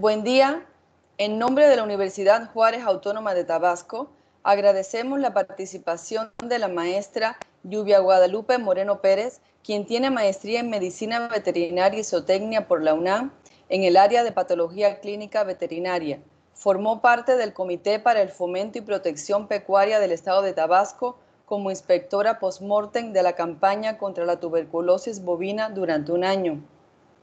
Buen día. En nombre de la Universidad Juárez Autónoma de Tabasco, agradecemos la participación de la maestra Lluvia Guadalupe Moreno Pérez, quien tiene maestría en Medicina Veterinaria y Zootecnia por la UNAM en el área de Patología Clínica Veterinaria. Formó parte del Comité para el Fomento y Protección Pecuaria del Estado de Tabasco como inspectora post-mortem de la campaña contra la tuberculosis bovina durante un año.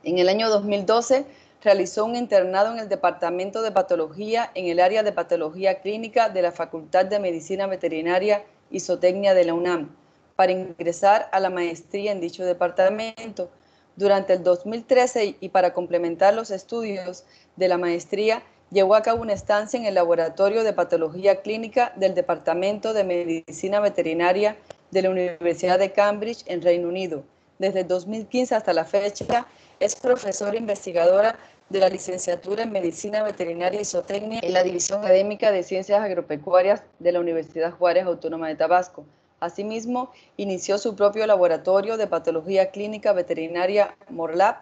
En el año 2012, realizó un internado en el Departamento de Patología en el área de Patología Clínica de la Facultad de Medicina Veterinaria y Zootecnia de la UNAM, para ingresar a la maestría en dicho departamento. Durante el 2013 y para complementar los estudios de la maestría, llevó a cabo una estancia en el Laboratorio de Patología Clínica del Departamento de Medicina Veterinaria de la Universidad de Cambridge en Reino Unido. Desde el 2015 hasta la fecha, es profesora investigadora de la licenciatura en Medicina Veterinaria y Zootecnia en la División Académica de Ciencias Agropecuarias de la Universidad Juárez Autónoma de Tabasco. Asimismo, inició su propio laboratorio de patología clínica veterinaria Morlab,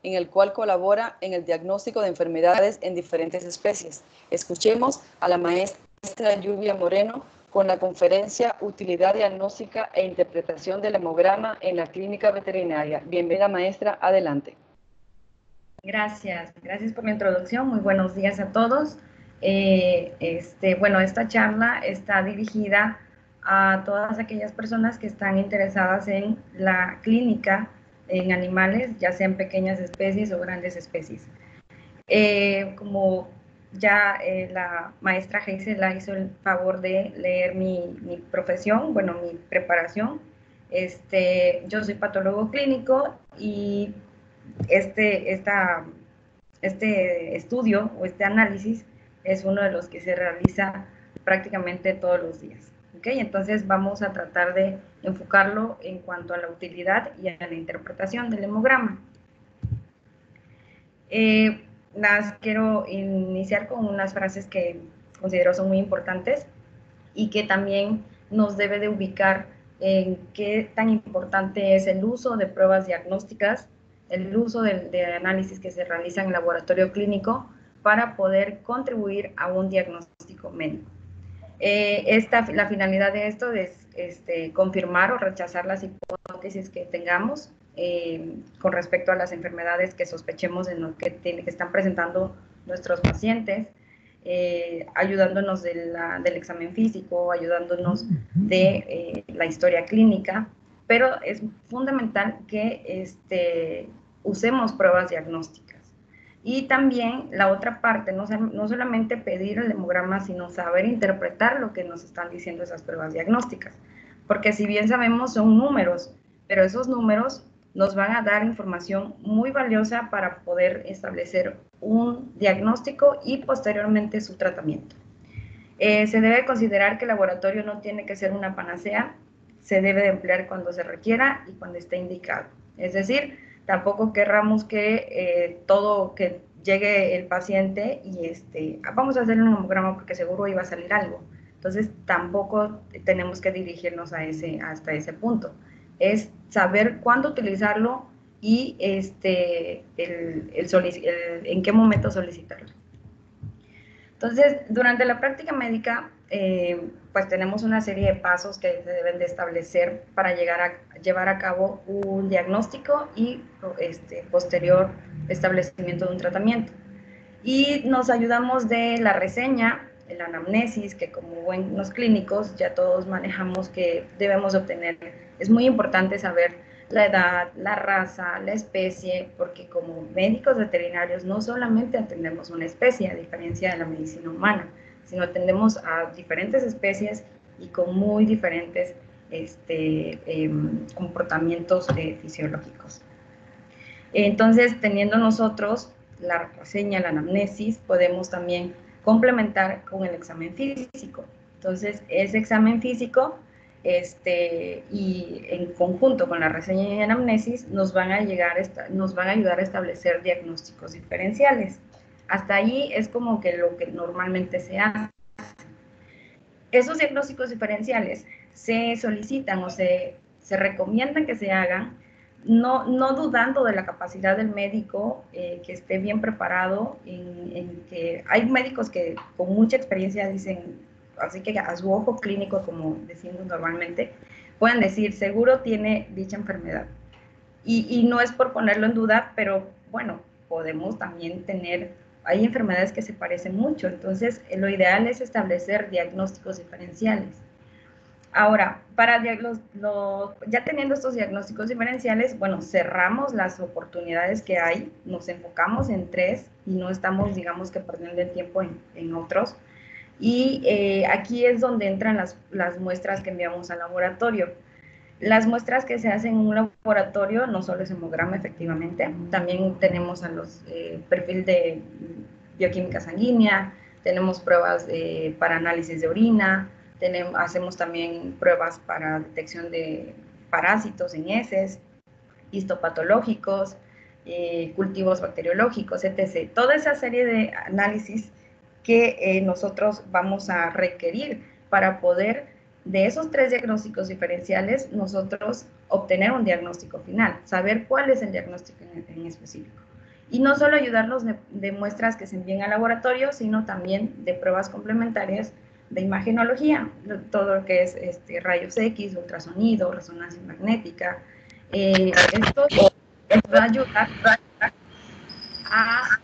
en el cual colabora en el diagnóstico de enfermedades en diferentes especies. Escuchemos a la maestra Lluvia Moreno con la conferencia Utilidad diagnóstica e interpretación del hemograma en la clínica veterinaria. Bienvenida, maestra, adelante. Gracias por la introducción. Muy buenos días a todos. Esta charla está dirigida a todas aquellas personas que están interesadas en la clínica en animales, ya sean pequeñas especies o grandes especies. Como ya la maestra Geisela hizo el favor de leer mi profesión, bueno, mi preparación, yo soy patólogo clínico y este estudio o este análisis es uno de los que se realiza prácticamente todos los días. ¿Okay? Entonces vamos a tratar de enfocarlo en cuanto a la utilidad y a la interpretación del hemograma. Quiero iniciar con unas frases que considero son muy importantes y que también nos debe de ubicar en qué tan importante es el uso de pruebas diagnósticas, el uso de análisis que se realiza en laboratorio clínico para poder contribuir a un diagnóstico médico. La finalidad de esto es confirmar o rechazar las hipótesis que tengamos con respecto a las enfermedades que sospechemos en lo que están presentando nuestros pacientes, ayudándonos del examen físico, ayudándonos de la historia clínica, pero es fundamental que usemos pruebas diagnósticas. Y también la otra parte, no solamente pedir el hemograma, sino saber interpretar lo que nos están diciendo esas pruebas diagnósticas. Porque si bien sabemos, son números, pero esos números nos van a dar información muy valiosa para poder establecer un diagnóstico y posteriormente su tratamiento. Se debe considerar que el laboratorio no tiene que ser una panacea, se debe de emplear cuando se requiera y cuando esté indicado. Es decir, tampoco querramos que que llegue el paciente y vamos a hacer un hemograma porque seguro iba a salir algo. Entonces, tampoco tenemos que dirigirnos hasta ese punto. Es saber cuándo utilizarlo y en qué momento solicitarlo. Entonces, durante la práctica médica, pues tenemos una serie de pasos que se deben de establecer para llevar a cabo un diagnóstico y posterior establecimiento de un tratamiento. Y nos ayudamos de la reseña, la anamnesis, que como buenos clínicos ya todos manejamos que debemos obtener. Es muy importante saber la edad, la raza, la especie, porque como médicos veterinarios no solamente atendemos una especie, a diferencia de la medicina humana, sino atendemos a diferentes especies y con muy diferentes comportamientos fisiológicos. Entonces, teniendo nosotros la reseña, la anamnesis, podemos también complementar con el examen físico. Entonces, ese examen físico y en conjunto con la reseña y anamnesis nos van a ayudar a establecer diagnósticos diferenciales. Hasta ahí es como que lo que normalmente se hace. Esos diagnósticos diferenciales se solicitan o se recomiendan que se hagan no dudando de la capacidad del médico, que esté bien preparado, en que hay médicos que con mucha experiencia dicen, así que a su ojo clínico, como decimos normalmente, pueden decir, seguro tiene dicha enfermedad. Y no es por ponerlo en duda, pero bueno, podemos también tener, hay enfermedades que se parecen mucho, entonces lo ideal es establecer diagnósticos diferenciales. Ahora, ya teniendo estos diagnósticos diferenciales, bueno, cerramos las oportunidades que hay, nos enfocamos en 3 y no estamos, digamos, que perdiendo el tiempo en otros. Y aquí es donde entran las muestras que enviamos al laboratorio. Las muestras que se hacen en un laboratorio no solo es hemograma, efectivamente, también tenemos a los perfil de bioquímica sanguínea, tenemos pruebas para análisis de orina, hacemos también pruebas para detección de parásitos en heces, histopatológicos, cultivos bacteriológicos, etc. Toda esa serie de análisis que nosotros vamos a requerir para poder, de esos 3 diagnósticos diferenciales, nosotros obtener un diagnóstico final, saber cuál es el diagnóstico en específico. Y no solo ayudarnos de muestras que se envíen al laboratorio, sino también de pruebas complementarias de imagenología, todo lo que es rayos X, ultrasonido, resonancia magnética. Esto nos va a ayudar a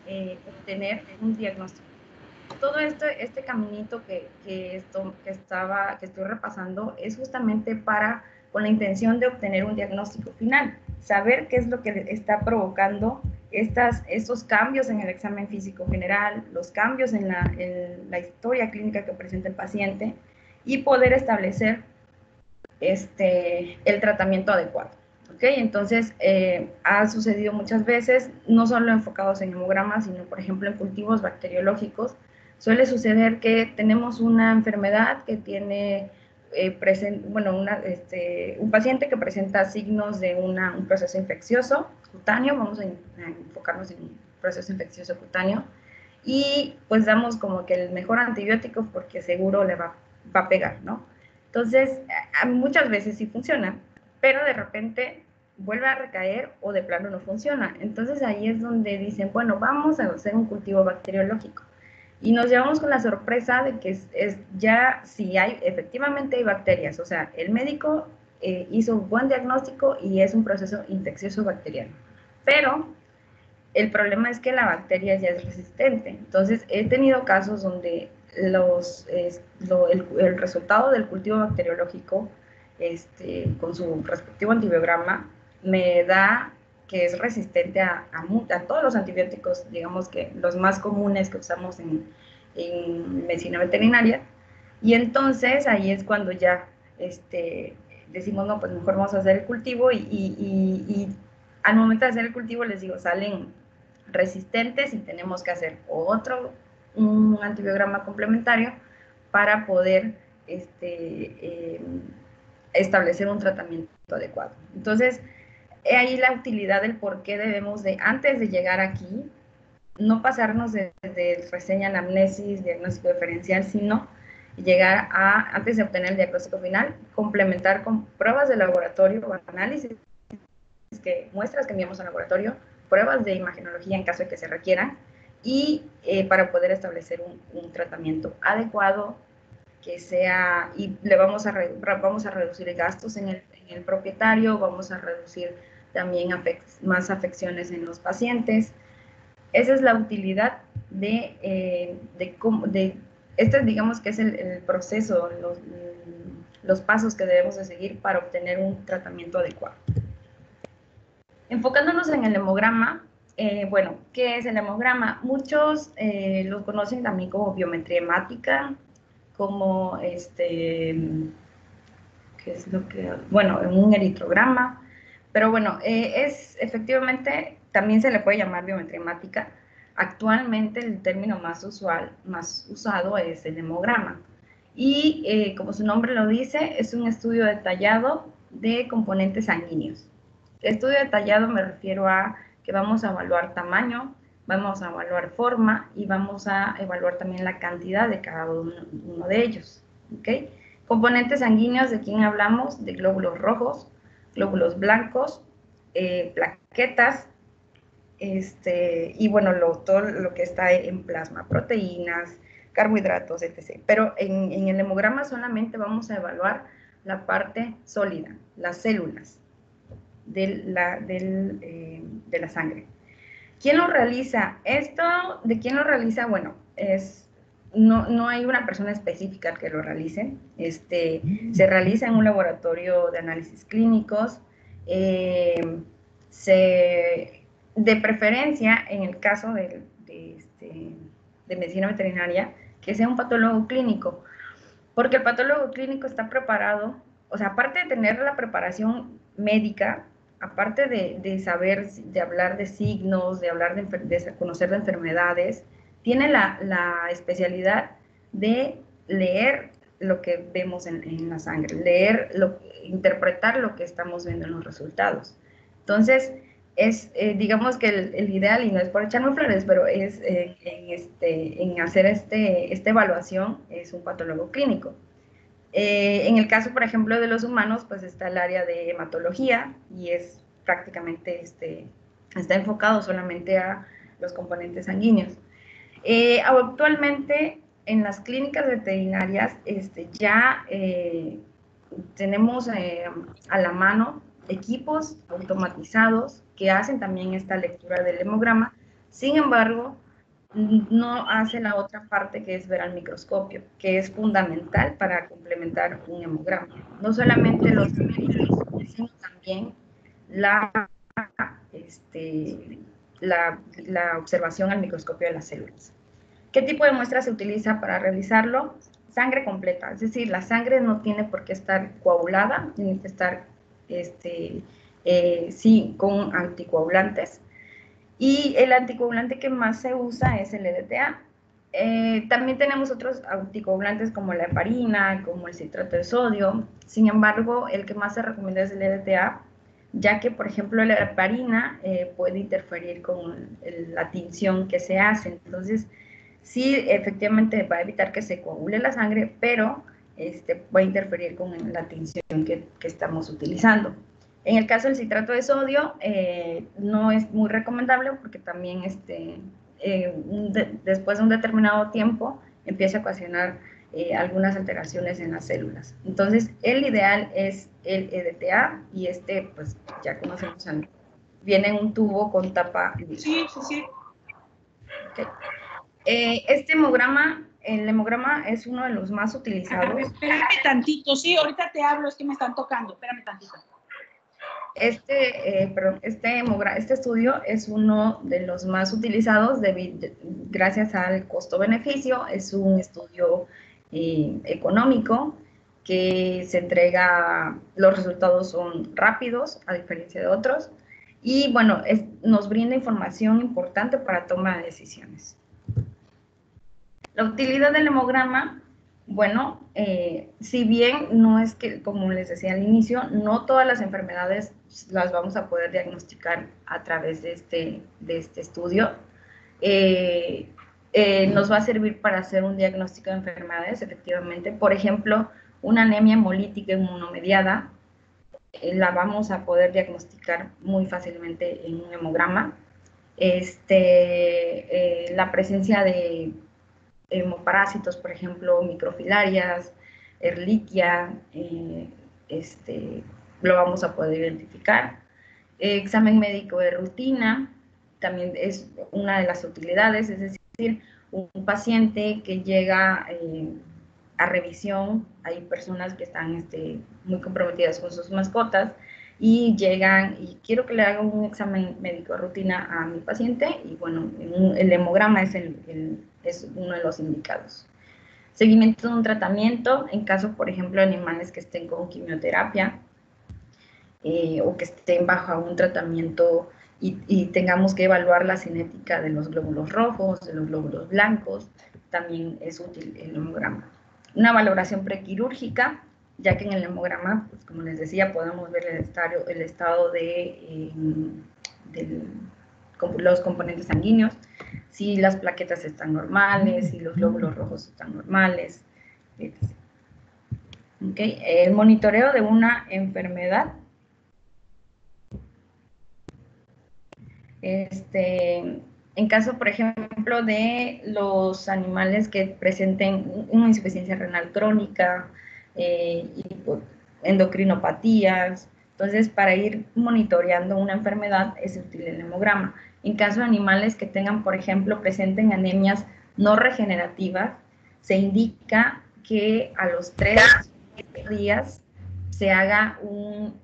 obtener un diagnóstico. Todo este caminito que estoy repasando es justamente con la intención de obtener un diagnóstico final, saber qué es lo que está provocando estos cambios en el examen físico general, los cambios en la historia clínica que presenta el paciente y poder establecer el tratamiento adecuado. ¿Okay? Entonces, ha sucedido muchas veces, no solo enfocados en hemogramas, sino, por ejemplo, en cultivos bacteriológicos. Suele suceder que tenemos una enfermedad que tiene, un paciente que presenta signos de un proceso infeccioso cutáneo, vamos a enfocarnos en un proceso infeccioso cutáneo, y pues damos como que el mejor antibiótico porque seguro le va a pegar, ¿no? Entonces, muchas veces sí funciona, pero de repente vuelve a recaer o de plano no funciona. Entonces ahí es donde dicen, bueno, vamos a hacer un cultivo bacteriológico. Y nos llevamos con la sorpresa de que ya si efectivamente hay bacterias, o sea, el médico hizo un buen diagnóstico y es un proceso infeccioso bacteriano. Pero el problema es que la bacteria ya es resistente. Entonces, he tenido casos donde el resultado del cultivo bacteriológico, con su respectivo antibiograma, me da que es resistente a todos los antibióticos, digamos que los más comunes que usamos en medicina veterinaria. Y entonces ahí es cuando ya decimos, no, pues mejor vamos a hacer el cultivo y al momento de hacer el cultivo, les digo, salen resistentes y tenemos que hacer un antibiograma complementario para poder establecer un tratamiento adecuado. Entonces, ahí la utilidad del por qué debemos de, antes de llegar aquí, no pasarnos desde reseña, anamnesis, diagnóstico diferencial, sino llegar antes de obtener el diagnóstico final, complementar con pruebas de laboratorio o análisis, muestras que enviamos al laboratorio, pruebas de imagenología en caso de que se requieran, y para poder establecer un tratamiento adecuado que sea, y vamos a reducir gastos en el propietario, vamos a reducir también más afecciones en los pacientes. Esa es la utilidad esto digamos que es el proceso, los pasos que debemos de seguir para obtener un tratamiento adecuado. Enfocándonos en el hemograma, bueno, ¿qué es el hemograma? Muchos lo conocen también como biometría hemática, como ¿qué es lo que? Bueno, un eritrograma, pero bueno, efectivamente, también se le puede llamar biometría hemática. Actualmente el término más usado es el hemograma. Y como su nombre lo dice, es un estudio detallado de componentes sanguíneos. Estudio detallado me refiero a que vamos a evaluar tamaño, vamos a evaluar forma y vamos a evaluar también la cantidad de cada uno de ellos. ¿Okay? Componentes sanguíneos, ¿de quién hablamos? De glóbulos rojos, glóbulos blancos, plaquetas, y bueno, todo lo que está en plasma, proteínas, carbohidratos, etc. Pero en el hemograma solamente vamos a evaluar la parte sólida, las células de la sangre. ¿Quién lo realiza? Esto, ¿de quién lo realiza? Bueno, no hay una persona específica que lo realice. Se realiza en un laboratorio de análisis clínicos. De preferencia, en el caso de medicina veterinaria, que sea un patólogo clínico, porque el patólogo clínico está preparado, o sea, aparte de tener la preparación médica, aparte de saber, de hablar de signos, de hablar de conocer de enfermedades, tiene la especialidad de leer lo que vemos en la sangre, interpretar lo que estamos viendo en los resultados. Entonces, digamos que el ideal, y no es por echarme flores, pero es en hacer esta evaluación, es un patólogo clínico. En el caso, por ejemplo, de los humanos, pues está el área de hematología y es prácticamente, está enfocado solamente a los componentes sanguíneos. Actualmente, en las clínicas veterinarias, ya tenemos a la mano equipos automatizados que hacen también esta lectura del hemograma. Sin embargo, no hace la otra parte, que es ver al microscopio, que es fundamental para complementar un hemograma. No solamente los numeritos, sino también la observación al microscopio de las células. ¿Qué tipo de muestra se utiliza para realizarlo? Sangre completa, es decir, la sangre no tiene por qué estar coagulada, tiene que estar, sí, con anticoagulantes. Y el anticoagulante que más se usa es el EDTA. También tenemos otros anticoagulantes como la heparina, como el citrato de sodio. Sin embargo, el que más se recomienda es el EDTA, ya que, por ejemplo, la heparina puede interferir con la tinción que se hace. Entonces, sí, efectivamente va a evitar que se coagule la sangre, pero va a interferir con la tinción que estamos utilizando. En el caso del citrato de sodio, no es muy recomendable porque también después de un determinado tiempo empieza a ocasionar algunas alteraciones en las células. Entonces, el ideal es el EDTA y pues ya conocemos, viene en un tubo con tapa. Sí. Okay. Este hemograma, el hemograma es uno de los más utilizados. Espérame tantito, sí, ahorita te hablo, es que me están tocando, espérame tantito. Este estudio es uno de los más utilizados gracias al costo-beneficio. Es un estudio económico que se entrega, los resultados son rápidos a diferencia de otros y bueno, nos brinda información importante para toma de decisiones. La utilidad del hemograma, bueno, si bien no es que, como les decía al inicio, no todas las enfermedades las vamos a poder diagnosticar a través de este estudio, nos va a servir para hacer un diagnóstico de enfermedades, efectivamente. Por ejemplo, una anemia hemolítica inmunomediada, la vamos a poder diagnosticar muy fácilmente en un hemograma. La presencia de hemoparásitos, por ejemplo, microfilarias, Ehrlichia, lo vamos a poder identificar. Examen médico de rutina también es una de las utilidades, es decir, un paciente que llega a revisión, hay personas que están muy comprometidas con sus mascotas y llegan y quiero que le haga un examen médico de rutina a mi paciente y bueno, el hemograma es uno de los indicados. Seguimiento de un tratamiento en caso, por ejemplo, de animales que estén con quimioterapia o que estén bajo un tratamiento y tengamos que evaluar la cinética de los glóbulos rojos, de los glóbulos blancos, también es útil el hemograma. Una valoración prequirúrgica, ya que en el hemograma, pues, como les decía, podemos ver el estado de los componentes sanguíneos, si las plaquetas están normales, si los glóbulos rojos están normales, etc. ¿Okay? El monitoreo de una enfermedad. En caso, por ejemplo, de los animales que presenten una insuficiencia renal crónica, endocrinopatías, entonces para ir monitoreando una enfermedad es útil el hemograma. En caso de animales que tengan, por ejemplo, presenten anemias no regenerativas, se indica que a los 3 días se haga un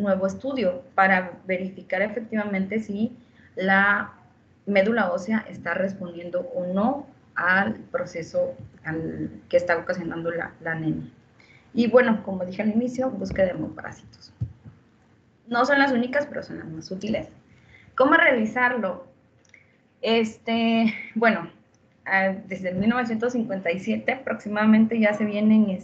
nuevo estudio para verificar efectivamente si la médula ósea está respondiendo o no al proceso que está ocasionando la anemia. Y bueno, como dije al inicio, búsqueda de hemoparásitos. No son las únicas, pero son las más útiles. ¿Cómo realizarlo? Bueno, desde 1957 aproximadamente ya se vienen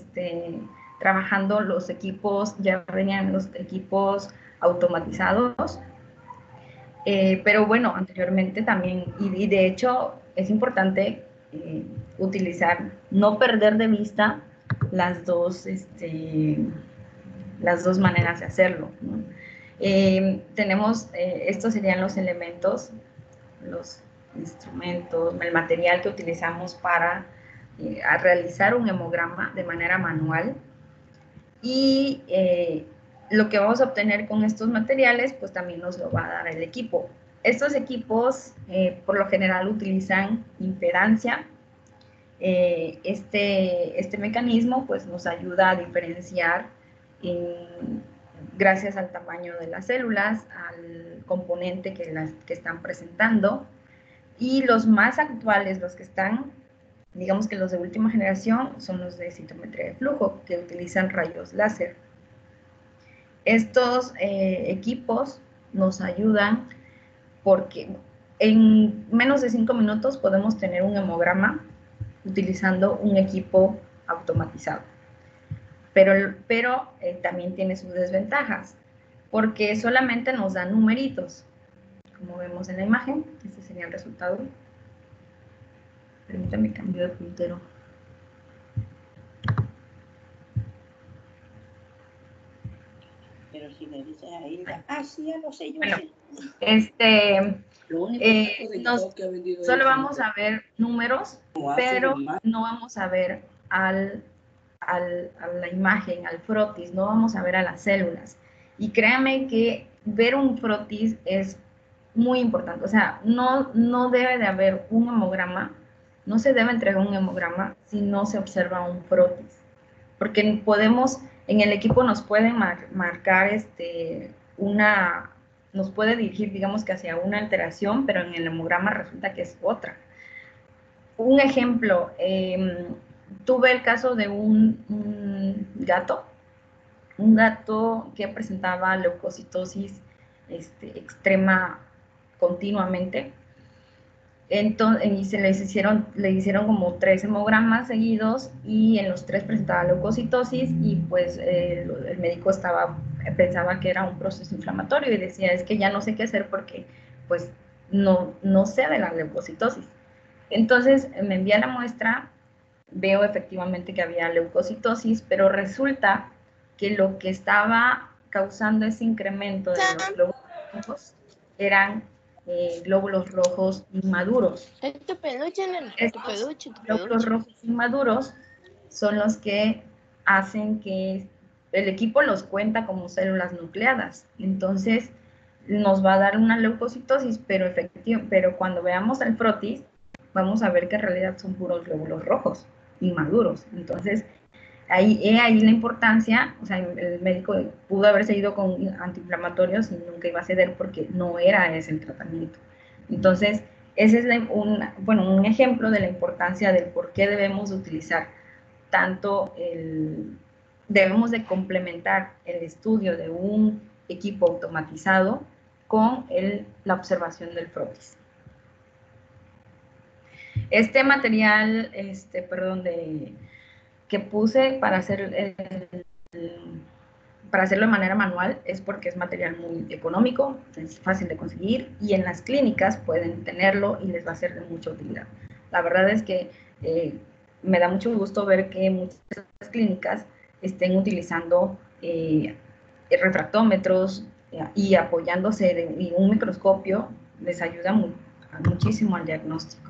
trabajando los equipos, ya venían los equipos automatizados, pero bueno, anteriormente también, y de hecho es importante utilizar, no perder de vista las dos maneras de hacerlo, ¿no? Tenemos, estos serían los elementos, los instrumentos, el material que utilizamos para realizar un hemograma de manera manual, y lo que vamos a obtener con estos materiales pues también nos lo va a dar el equipo. Estos equipos por lo general utilizan impedancia. Este mecanismo pues nos ayuda a diferenciar gracias al tamaño de las células, al componente que están presentando, y los más actuales, los que están, digamos que los de última generación, son los de citometría de flujo, que utilizan rayos láser. Estos equipos nos ayudan porque en menos de 5 minutos podemos tener un hemograma utilizando un equipo automatizado. Pero también tiene sus desventajas, porque solamente nos dan numeritos, como vemos en la imagen. Este sería el resultado. Permítame cambiar de puntero. Pero si le dices a Hilda, sí, ya lo sé, yo bueno, sé. Solo vamos a ver números, pero no vamos a ver a la imagen, al frotis, no vamos a ver a las células. Y créanme que ver un frotis es muy importante. O sea, no debe de haber un hemograma, no se debe entregar un hemograma si no se observa un frotis. Porque podemos, en el equipo nos pueden marcar nos puede dirigir, digamos que hacia una alteración, pero en el hemograma resulta que es otra. Un ejemplo, tuve el caso de un gato que presentaba leucocitosis extrema continuamente. Entonces, y le hicieron como 3 hemogramas seguidos, y en los 3 presentaba leucocitosis, y pues el médico pensaba que era un proceso inflamatorio y decía, es que ya no sé qué hacer porque pues no sé de la leucocitosis. Entonces me envía la muestra, veo efectivamente que había leucocitosis, pero resulta que lo que estaba causando ese incremento de los glóbulos rojos eran glóbulos rojos inmaduros. Tu peluche, nena. Estos glóbulos rojos inmaduros son los que hacen que el equipo los cuenta como células nucleadas. Entonces nos va a dar una leucocitosis, pero cuando veamos el frotis, vamos a ver que en realidad son puros glóbulos rojos inmaduros. Entonces, ahí la importancia. O sea, el médico pudo haber seguido con antiinflamatorios y nunca iba a ceder porque no era ese el tratamiento. Entonces, ese es un ejemplo de la importancia del por qué debemos utilizar tanto debemos de complementar el estudio de un equipo automatizado con la observación del frotis. Este material, que puse para hacerlo de manera manual es porque es material muy económico, es fácil de conseguir, y en las clínicas pueden tenerlo y les va a ser de mucha utilidad. La verdad es que me da mucho gusto ver que muchas clínicas estén utilizando refractómetros, y apoyándose de un microscopio les ayuda muchísimo al diagnóstico.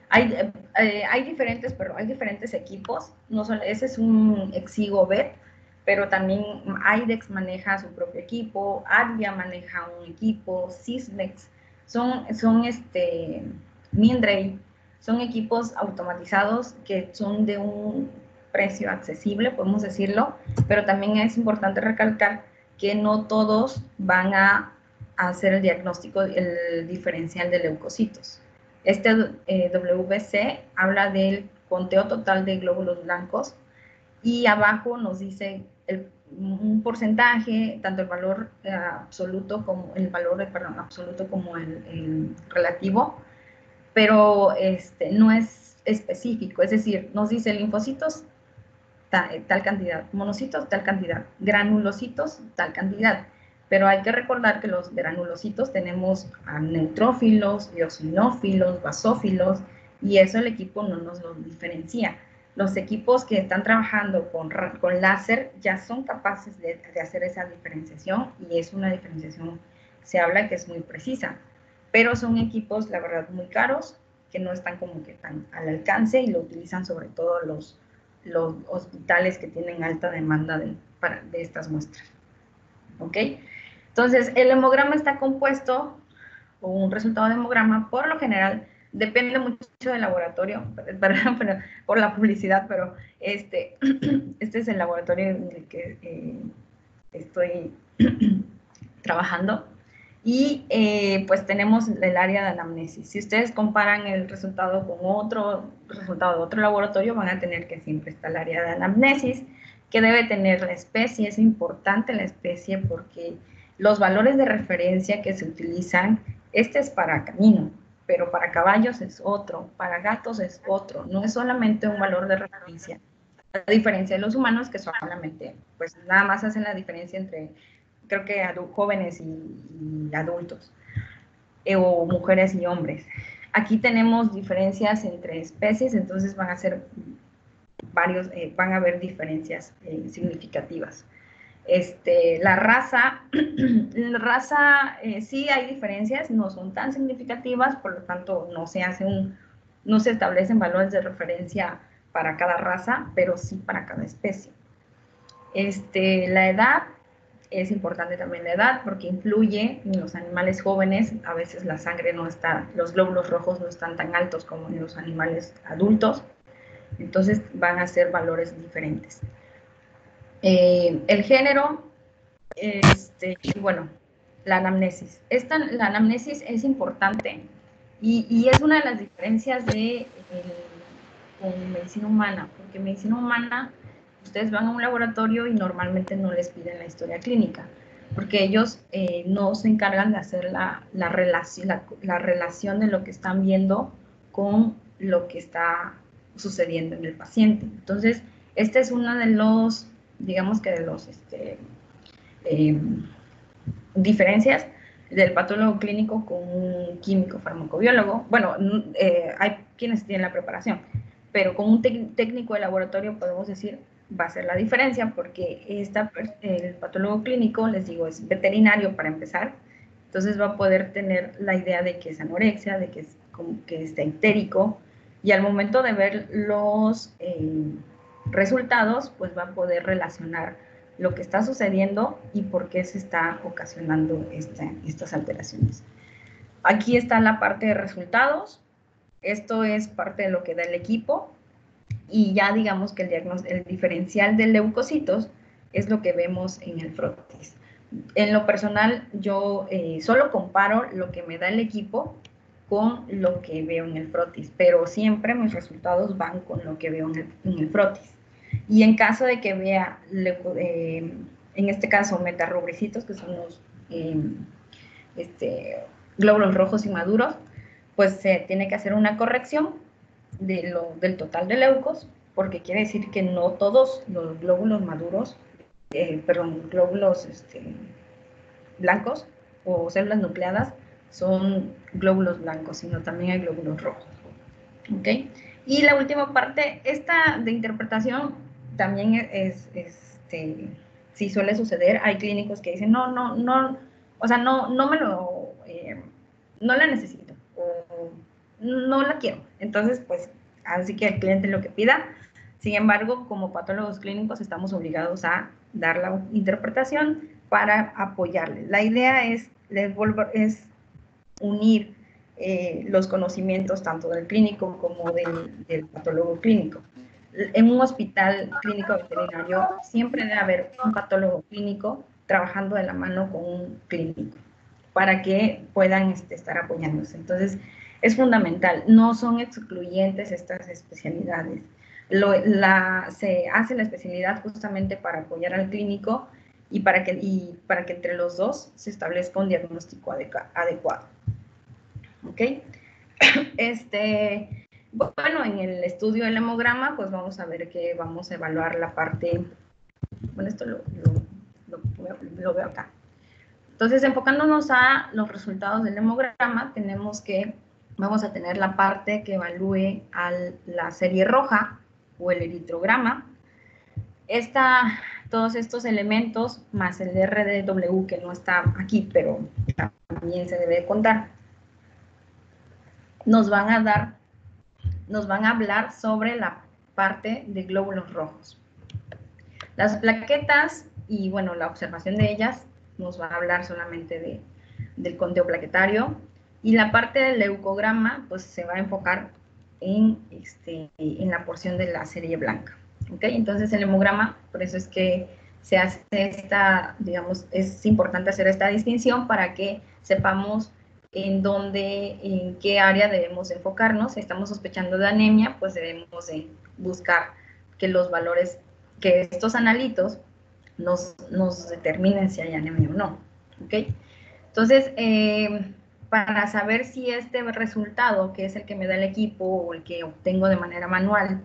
Hay diferentes equipos, no solo, ese es un Exigo BET, pero también IDEX maneja su propio equipo, Advia maneja un equipo, Sysmex, Mindray, son equipos automatizados que son de un precio accesible, podemos decirlo, pero también es importante recalcar que no todos van a hacer el diagnóstico, el diferencial de leucocitos. Este WBC habla del conteo total de glóbulos blancos y abajo nos dice un porcentaje, tanto el valor absoluto como el relativo, pero no es específico, es decir, nos dice linfocitos tal cantidad, monocitos tal cantidad, granulocitos tal cantidad. Pero hay que recordar que los granulocitos tenemos a neutrófilos, eosinófilos, basófilos, y eso el equipo no nos lo diferencia. Los equipos que están trabajando con láser ya son capaces de hacer esa diferenciación, y es una diferenciación, se habla que es muy precisa. Pero son equipos, la verdad, muy caros, que no están como que tan al alcance, y lo utilizan sobre todo los hospitales que tienen alta demanda de estas muestras. ¿Ok? Entonces, el hemograma está compuesto, o un resultado de hemograma, por lo general, depende mucho del laboratorio, perdón, por la publicidad, pero este es el laboratorio en el que estoy trabajando. Y pues tenemos el área de anamnesis. Si ustedes comparan el resultado con otro resultado de otro laboratorio, van a tener que siempre está el área de anamnesis, que debe tener la especie. Es importante la especie porque los valores de referencia que se utilizan, este es para canino, pero para caballos es otro, para gatos es otro, no es solamente un valor de referencia. A diferencia de los humanos, que solamente, pues nada más hacen la diferencia entre, creo que jóvenes y adultos, o mujeres y hombres. Aquí tenemos diferencias entre especies, entonces van a ser van a haber diferencias significativas. La raza sí hay diferencias, no son tan significativas, por lo tanto no se establecen valores de referencia para cada raza, pero sí para cada especie. La edad, es importante también la edad, porque influye en los animales jóvenes, a veces la sangre no está, los glóbulos rojos no están tan altos como en los animales adultos, entonces van a ser valores diferentes. El género, bueno, la anamnesis. La anamnesis es importante y es una de las diferencias con medicina humana, porque medicina humana, ustedes van a un laboratorio y normalmente no les piden la historia clínica, porque ellos no se encargan de hacer la relación de lo que están viendo con lo que está sucediendo en el paciente. Entonces, este es uno de los, digamos que de los diferencias del patólogo clínico con un químico farmacobiólogo. Bueno, hay quienes tienen la preparación, pero con un técnico de laboratorio podemos decir va a ser la diferencia, porque el patólogo clínico, les digo, es veterinario para empezar, entonces va a poder tener la idea de que es anorexia, de que está histérico, y al momento de ver los resultados, pues va a poder relacionar lo que está sucediendo y por qué se está ocasionando estas alteraciones. Aquí está la parte de resultados. Esto es parte de lo que da el equipo, y ya digamos que el diferencial de leucocitos es lo que vemos en el frotis. En lo personal, yo solo comparo lo que me da el equipo con lo que veo en el frotis, pero siempre mis resultados van con lo que veo en el frotis. Y en caso de que vea, en este caso, metarubricitos, que son los glóbulos rojos inmaduros, pues se tiene que hacer una corrección del total de leucos, porque quiere decir que no todos los glóbulos maduros, glóbulos blancos o células nucleadas son glóbulos blancos, sino también hay glóbulos rojos. ¿Ok? Y la última parte, esta de interpretación también sí suele suceder. Hay clínicos que dicen, no, o sea, no la necesito, o no la quiero. Entonces, pues, así que el cliente lo que pida. Sin embargo, como patólogos clínicos estamos obligados a dar la interpretación para apoyarles. La idea es unir los conocimientos tanto del clínico como del patólogo clínico. En un hospital clínico veterinario siempre debe haber un patólogo clínico trabajando de la mano con un clínico para que puedan estar apoyándose. Entonces, es fundamental. No son excluyentes estas especialidades. Se hace la especialidad justamente para apoyar al clínico y para que entre los dos se establezca un diagnóstico adecuado. ¿Ok? Bueno, en el estudio del hemograma, pues vamos a ver que vamos a evaluar la parte, bueno, esto lo veo acá. Entonces, enfocándonos a los resultados del hemograma, vamos a tener la parte que evalúe a la serie roja o el eritrograma. Todos estos elementos, más el RDW, que no está aquí, pero también se debe contar, nos van a hablar sobre la parte de glóbulos rojos. Las plaquetas y, bueno, la observación de ellas nos va a hablar solamente del conteo plaquetario, y la parte del leucograma pues se va a enfocar en la porción de la serie blanca. ¿Ok? Entonces el hemograma, por eso es que se hace digamos, es importante hacer esta distinción para que sepamos en qué área debemos enfocarnos. Si estamos sospechando de anemia, pues debemos de buscar que estos analitos nos determinen si hay anemia o no. ¿Ok? Entonces, para saber si este resultado, que es el que me da el equipo o el que obtengo de manera manual,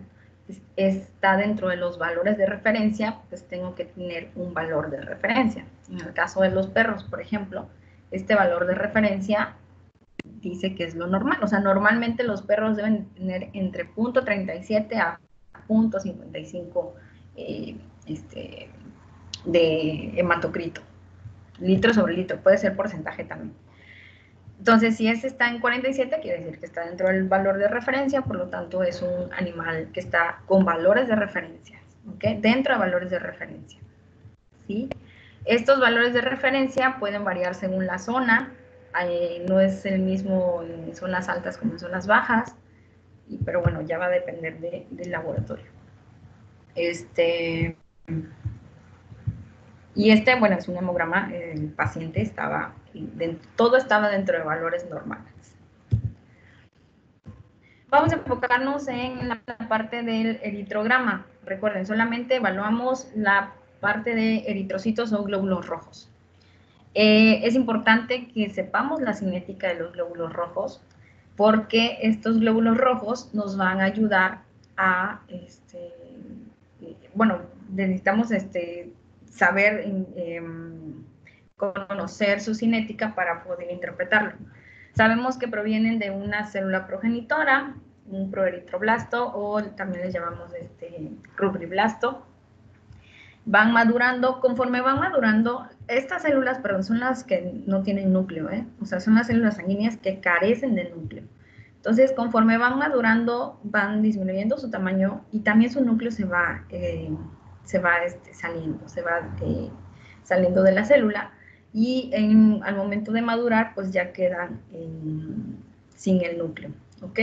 está dentro de los valores de referencia, pues tengo que tener un valor de referencia. En el caso de los perros, por ejemplo, este valor de referencia dice que es lo normal. O sea, normalmente los perros deben tener entre 0.37 a 0.55 de hematocrito. Litro sobre litro, puede ser porcentaje también. Entonces, si ese está en 47, quiere decir que está dentro del valor de referencia, por lo tanto es un animal que está con valores de referencia, ¿ok? Dentro de valores de referencia, ¿sí? Estos valores de referencia pueden variar según la zona, no es el mismo en zonas altas como en zonas bajas, pero bueno, ya va a depender del laboratorio. Y bueno, es un hemograma, el paciente todo estaba dentro de valores normales. Vamos a enfocarnos en la parte del eritrograma. Recuerden, solamente evaluamos la parte de eritrocitos o glóbulos rojos. Es importante que sepamos la cinética de los glóbulos rojos, porque estos glóbulos rojos nos van a ayudar a, bueno, necesitamos saber, conocer su cinética para poder interpretarlo. Sabemos que provienen de una célula progenitora, un proeritroblasto, o también les llamamos rubriblasto. Van madurando, conforme van madurando, estas células, perdón, son las que no tienen núcleo, o sea, son las células sanguíneas que carecen de núcleo. Entonces, conforme van madurando, van disminuyendo su tamaño y también su núcleo se va saliendo de la célula, y al momento de madurar, pues ya quedan sin el núcleo, ¿ok?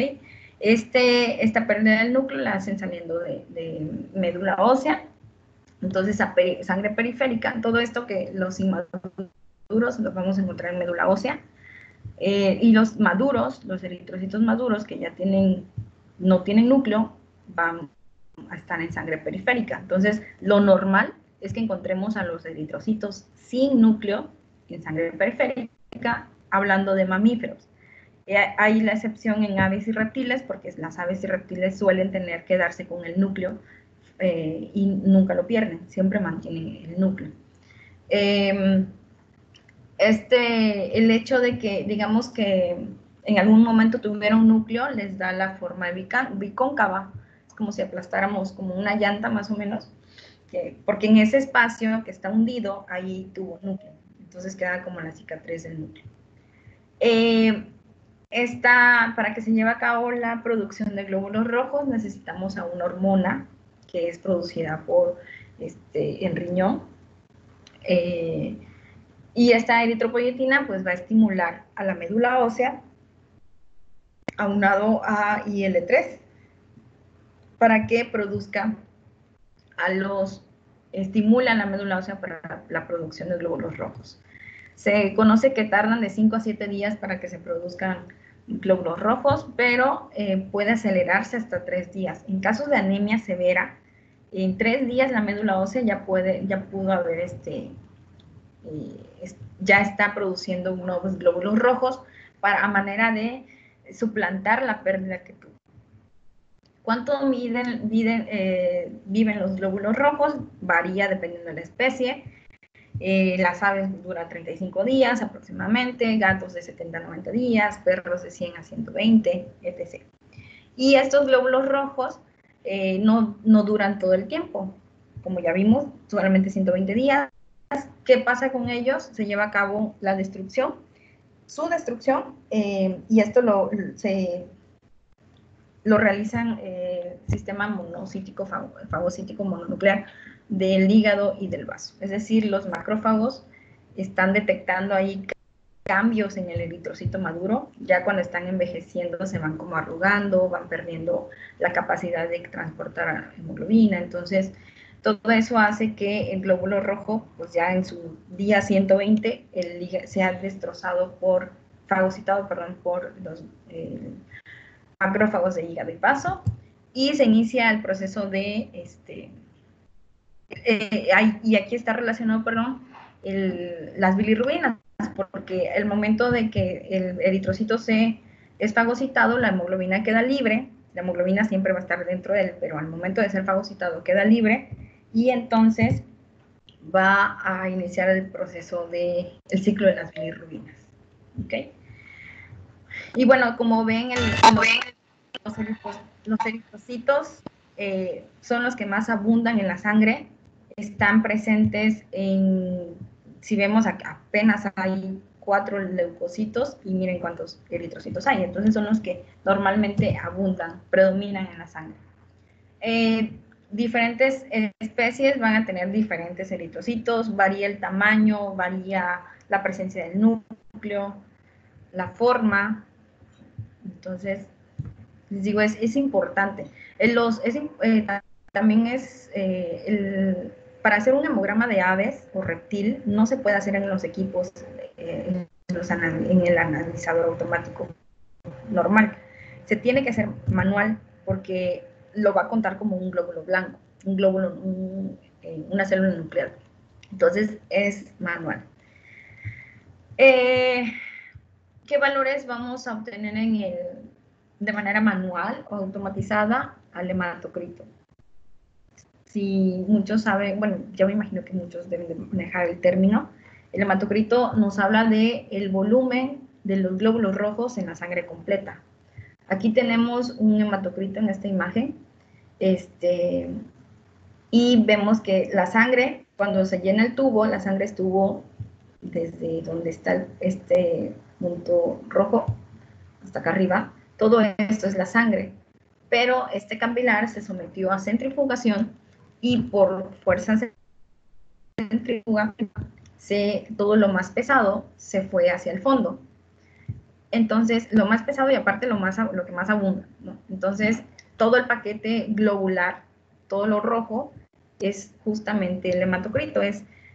Esta pérdida del núcleo la hacen saliendo de médula ósea, entonces sangre periférica, todo esto que los inmaduros los vamos a encontrar en médula ósea, y los maduros, los eritrocitos maduros que ya no tienen núcleo, van a estar en sangre periférica. Entonces, lo normal es que encontremos a los eritrocitos sin núcleo en sangre periférica, hablando de mamíferos. Hay la excepción en aves y reptiles, porque las aves y reptiles suelen quedarse con el núcleo y nunca lo pierden, siempre mantienen el núcleo. El hecho de que, digamos que en algún momento tuvieron un núcleo, les da la forma bicóncava, es como si aplastáramos como una llanta más o menos, porque en ese espacio que está hundido, ahí tuvo núcleo. Entonces queda como la cicatriz del núcleo. Para que se lleve a cabo la producción de glóbulos rojos, necesitamos a una hormona que es producida por el riñón. Y esta eritropoyetina pues va a estimular a la médula ósea aunado a IL-3 para que produzca estimulan la médula ósea para la producción de glóbulos rojos. Se conoce que tardan de 5 a 7 días para que se produzcan glóbulos rojos, pero puede acelerarse hasta 3 días. En casos de anemia severa, en 3 días la médula ósea ya pudo haber ya está produciendo nuevos glóbulos rojos a manera de suplantar la pérdida que tuvo. ¿Cuánto viven los glóbulos rojos? Varía dependiendo de la especie. Las aves duran 35 días aproximadamente, gatos de 70 a 90 días, perros de 100 a 120, etc. Y estos glóbulos rojos no duran todo el tiempo. Como ya vimos, solamente 120 días. ¿Qué pasa con ellos? Se lleva a cabo la destrucción, su destrucción, y esto lo realizan el sistema monocítico, fagocítico mononuclear del hígado y del vaso. Es decir, los macrófagos están detectando ahí cambios en el eritrocito maduro, ya cuando están envejeciendo se van como arrugando, van perdiendo la capacidad de transportar hemoglobina, entonces todo eso hace que el glóbulo rojo, pues ya en su día 120, sea destrozado fagocitado por los macrófagos de hígado y vaso, y se inicia el proceso de, y aquí está relacionado, las bilirrubinas, porque el momento de que el eritrocito es fagocitado, la hemoglobina queda libre, la hemoglobina siempre va a estar dentro de él, pero al momento de ser fagocitado queda libre, y entonces va a iniciar el proceso el ciclo de las bilirrubinas. ¿Ok? Y bueno, como ven, los eritrocitos son los que más abundan en la sangre, están presentes si vemos apenas hay 4 leucocitos y miren cuántos eritrocitos hay, entonces son los que normalmente abundan, predominan en la sangre. Diferentes especies van a tener diferentes eritrocitos, varía el tamaño, varía la presencia del núcleo, la forma, entonces les digo, es importante. También para hacer un hemograma de aves o reptil, no se puede hacer en los equipos, en el analizador automático normal. Se tiene que hacer manual porque lo va a contar como un glóbulo blanco, una célula nuclear. Entonces, es manual. ¿Qué valores vamos a obtener de manera manual o automatizada al hematocrito? Si muchos saben, bueno, yo me imagino que muchos deben de manejar el término, el hematocrito nos habla del volumen de los glóbulos rojos en la sangre completa. Aquí tenemos un hematocrito en esta imagen, y vemos que la sangre, cuando se llena el tubo, la sangre estuvo desde donde está este punto rojo hasta acá arriba, todo esto es la sangre, pero este capilar se sometió a centrifugación y por fuerzas de centrífuga, todo lo más pesado se fue hacia el fondo. Entonces, lo más pesado y aparte lo que más abunda, ¿no? Entonces, todo el paquete globular, todo lo rojo, es justamente el hematocrito,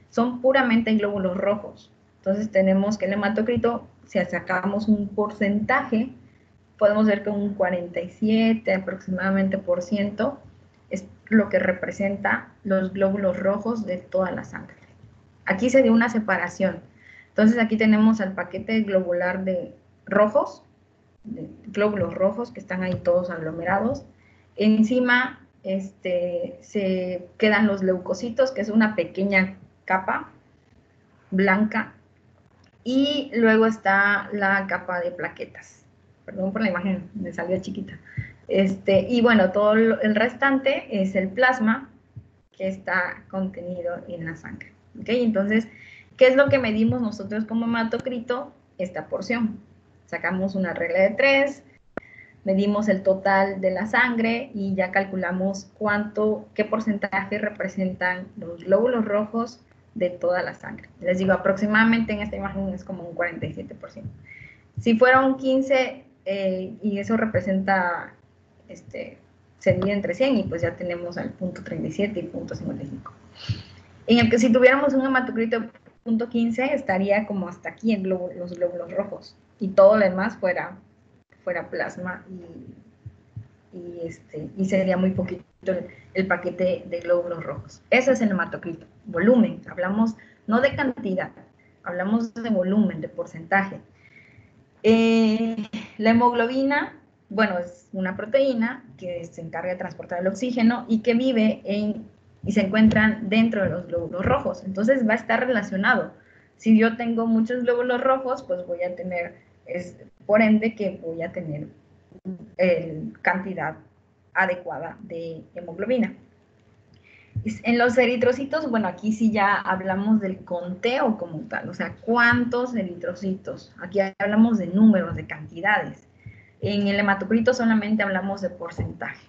son puramente glóbulos rojos. Entonces, tenemos que el hematocrito, si sacamos un porcentaje, podemos ver que un 47 aproximadamente % es lo que representa los glóbulos rojos de toda la sangre. Aquí se dio una separación. Entonces, aquí tenemos al paquete globular de glóbulos rojos que están ahí todos aglomerados. Encima se quedan los leucocitos, que es una pequeña capa blanca, y luego está la capa de plaquetas. Perdón por la imagen, me salió chiquita. Y bueno, todo el restante es el plasma, que está contenido en la sangre. ¿Ok? Entonces, ¿qué es lo que medimos nosotros como hematocrito? Esta porción. Sacamos una regla de 3, medimos el total de la sangre y ya calculamos qué porcentaje representan los glóbulos rojos de toda la sangre. Les digo, aproximadamente en esta imagen es como un 47%. Si fuera un 15 y eso representa, se divide entre 100 y pues ya tenemos al punto 37 y punto 55. En el que si tuviéramos un hematocrito de punto 15 estaría como hasta aquí en los glóbulos rojos y todo lo demás fuera plasma y sería muy poquito el paquete de glóbulos rojos. Ese es el hematocrito, volumen. Hablamos no de cantidad, hablamos de volumen, de porcentaje. La hemoglobina, bueno, es una proteína que se encarga de transportar el oxígeno y que vive y se encuentran dentro de los glóbulos rojos. Entonces va a estar relacionado. Si yo tengo muchos glóbulos rojos, pues voy a tener, por ende, que voy a tener cantidad adecuada de hemoglobina. En los eritrocitos, bueno, aquí sí ya hablamos del conteo como tal, o sea, ¿cuántos eritrocitos? Aquí hablamos de números, de cantidades. En el hematocrito solamente hablamos de porcentaje.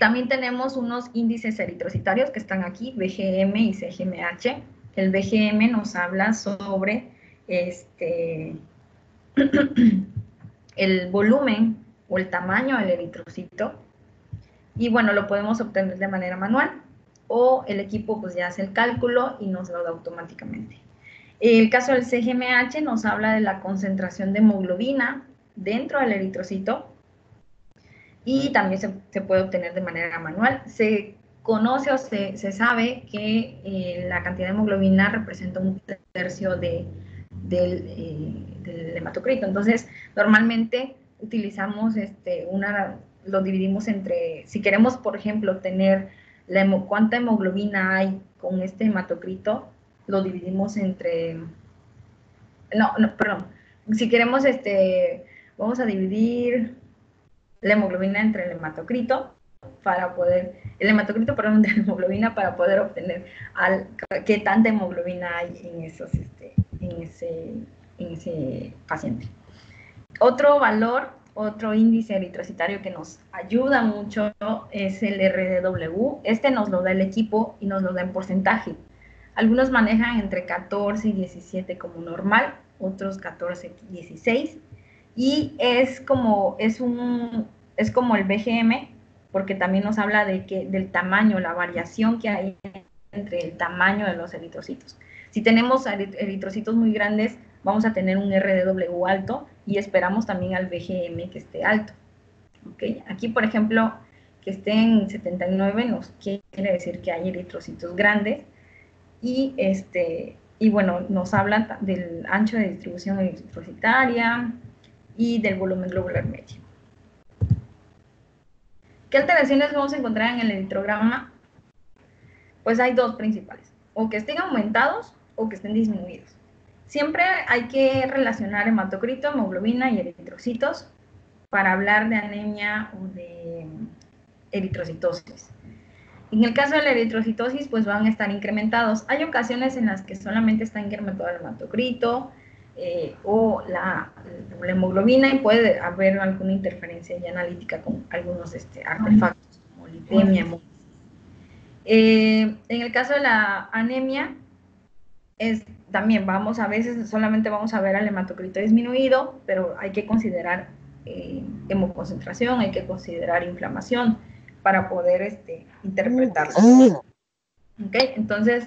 También tenemos unos índices eritrocitarios que están aquí, BGM y CGMH. El BGM nos habla sobre el volumen o el tamaño del eritrocito. Y bueno, lo podemos obtener de manera manual o el equipo pues ya hace el cálculo y nos lo da automáticamente. El caso del CGMH nos habla de la concentración de hemoglobina dentro del eritrocito y también se puede obtener de manera manual. Se conoce o se sabe que la cantidad de hemoglobina representa un tercio del hematocrito. Entonces, normalmente utilizamos lo dividimos entre, si queremos, por ejemplo, tener cuánta hemoglobina hay con este hematocrito, lo dividimos entre, perdón, si queremos, vamos a dividir la hemoglobina entre el hematocrito para poder, de la hemoglobina para poder obtener qué tanta hemoglobina hay en ese paciente. Otro valor, otro índice eritrocitario que nos ayuda mucho es el RDW. Este nos lo da el equipo y nos lo da en porcentaje. Algunos manejan entre 14 y 17 como normal, otros 14 y 16. Y es como el BGM, porque también nos habla del tamaño, la variación que hay entre el tamaño de los eritrocitos. Si tenemos eritrocitos muy grandes, vamos a tener un RDW alto y esperamos también al BGM que esté alto. ¿Okay? Aquí, por ejemplo, que esté en 79 nos quiere decir que hay eritrocitos grandes y bueno, nos hablan del ancho de distribución eritrocitaria y del volumen globular medio. ¿Qué alteraciones vamos a encontrar en el eritrograma? Pues hay dos principales, o que estén aumentados o que estén disminuidos. Siempre hay que relacionar hematocrito, hemoglobina y eritrocitos para hablar de anemia o de eritrocitosis. En el caso de la eritrocitosis, pues van a estar incrementados. Hay ocasiones en las que solamente está incrementado el hematocrito o la hemoglobina y puede haber alguna interferencia ya analítica con algunos artefactos como lipemia. En el caso de la anemia, también a veces solamente vamos a ver al hematocrito disminuido, pero hay que considerar hemoconcentración, hay que considerar inflamación para poder interpretarlo. ¿Okay? Entonces,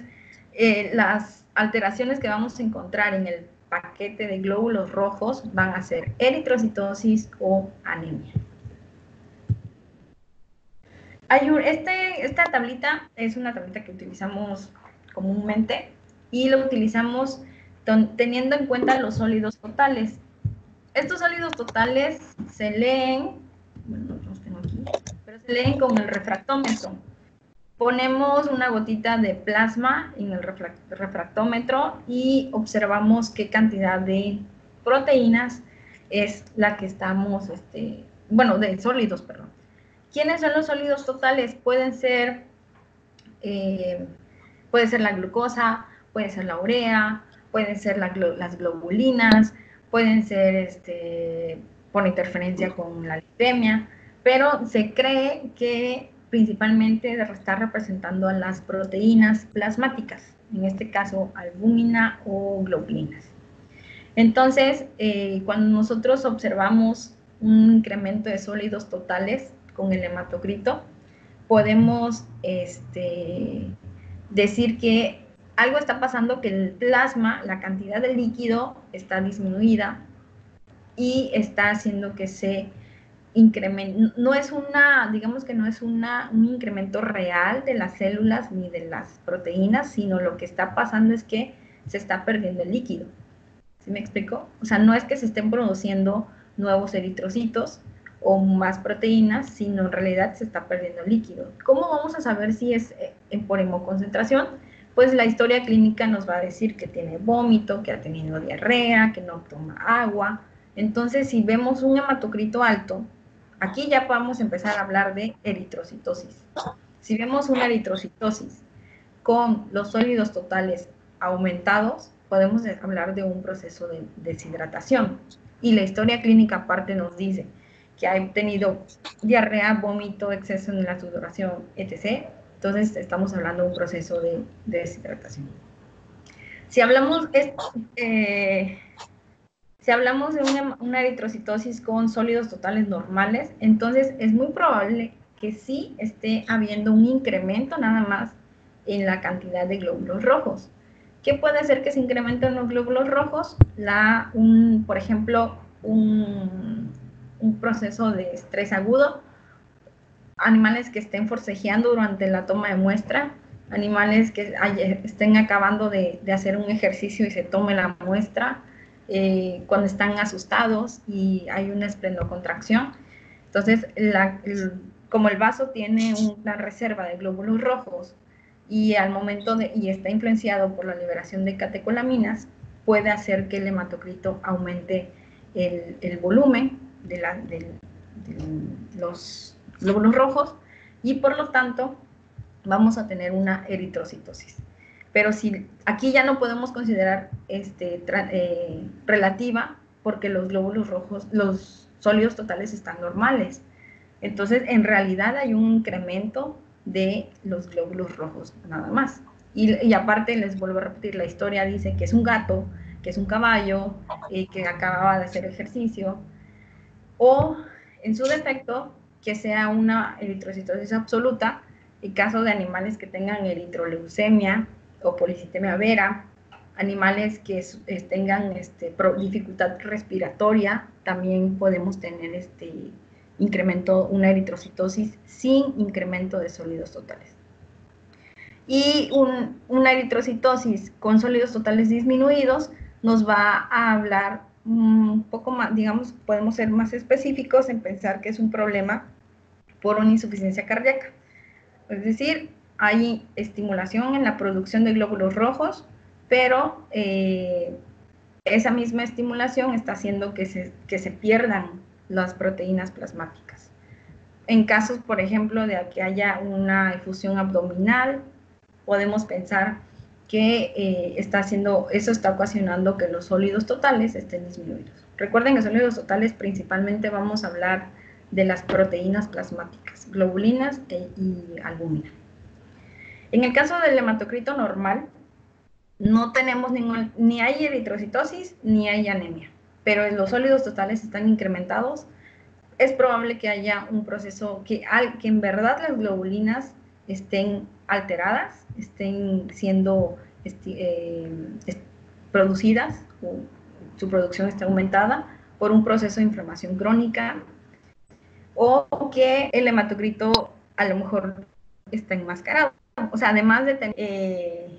las alteraciones que vamos a encontrar en el paquete de glóbulos rojos van a ser eritrocitosis o anemia. Esta tablita es una tablita que utilizamos comúnmente y lo utilizamos teniendo en cuenta los sólidos totales. Estos sólidos totales se leen, bueno, no los tengo aquí, pero se leen con el refractómetro. Ponemos una gotita de plasma en el refractómetro y observamos qué cantidad de proteínas es la que estamos, de sólidos, perdón. ¿Quiénes son los sólidos totales? Puede ser la glucosa, puede ser la urea, pueden ser las globulinas, pueden ser por interferencia con la lipemia, pero se cree que principalmente está representando a las proteínas plasmáticas, en este caso albúmina o globulinas. Entonces, cuando nosotros observamos un incremento de sólidos totales con el hematocrito, podemos decir que algo está pasando, que el plasma, la cantidad de líquido está disminuida y está haciendo que se incremente. No es digamos que no es un incremento real de las células ni de las proteínas, sino lo que está pasando es que se está perdiendo el líquido. ¿Sí me explico? O sea, no es que se estén produciendo nuevos eritrocitos o más proteínas, sino en realidad se está perdiendo líquido. ¿Cómo vamos a saber si es por hemoconcentración? Pues la historia clínica nos va a decir que tiene vómito, que ha tenido diarrea, que no toma agua. Entonces, si vemos un hematocrito alto, aquí ya podemos empezar a hablar de eritrocitosis. Si vemos una eritrocitosis con los sólidos totales aumentados, podemos hablar de un proceso de deshidratación. Y la historia clínica aparte nos dice que ha tenido diarrea, vómito, exceso en la sudoración, etc. Entonces estamos hablando de un proceso de deshidratación. Si hablamos de una eritrocitosis con sólidos totales normales, entonces es muy probable que sí esté habiendo un incremento nada más en la cantidad de glóbulos rojos. ¿Qué puede hacer que se incrementen los glóbulos rojos? Por ejemplo, un proceso de estrés agudo, animales que estén forcejeando durante la toma de muestra, animales que estén acabando de hacer un ejercicio y se tome la muestra, cuando están asustados y hay una esplendocontracción. Entonces, como el vaso tiene una reserva de glóbulos rojos y y está influenciado por la liberación de catecolaminas, puede hacer que el hematocrito aumente el volumen de los glóbulos rojos y por lo tanto vamos a tener una eritrocitosis. Pero aquí ya no podemos considerar relativa, porque los glóbulos rojos, los sólidos totales están normales. Entonces, en realidad hay un incremento de los glóbulos rojos nada más. Y aparte, les vuelvo a repetir, la historia dice que es un gato, que es un caballo, que acababa de hacer ejercicio, o en su defecto, que sea una eritrocitosis absoluta, en caso de animales que tengan eritroleucemia o policitemia vera, animales que tengan dificultad respiratoria, también podemos tener una eritrocitosis sin incremento de sólidos totales. Y una eritrocitosis con sólidos totales disminuidos nos va a hablar un poco más, digamos, podemos ser más específicos en pensar que es un problema por una insuficiencia cardíaca. Es decir, hay estimulación en la producción de glóbulos rojos, pero esa misma estimulación está haciendo que se pierdan las proteínas plasmáticas. En casos, por ejemplo, de que haya una efusión abdominal, podemos pensar que eso está ocasionando que los sólidos totales estén disminuidos. Recuerden que sólidos totales principalmente vamos a hablar de las proteínas plasmáticas, globulinas y albúmina. En el caso del hematocrito normal, no tenemos ni hay eritrocitosis ni hay anemia, pero los sólidos totales están incrementados. Es probable que haya un proceso que en verdad las globulinas estén alteradas, estén siendo producidas, o su producción está aumentada por un proceso de inflamación crónica, o que el hematocrito a lo mejor está enmascarado. O sea, además de tener,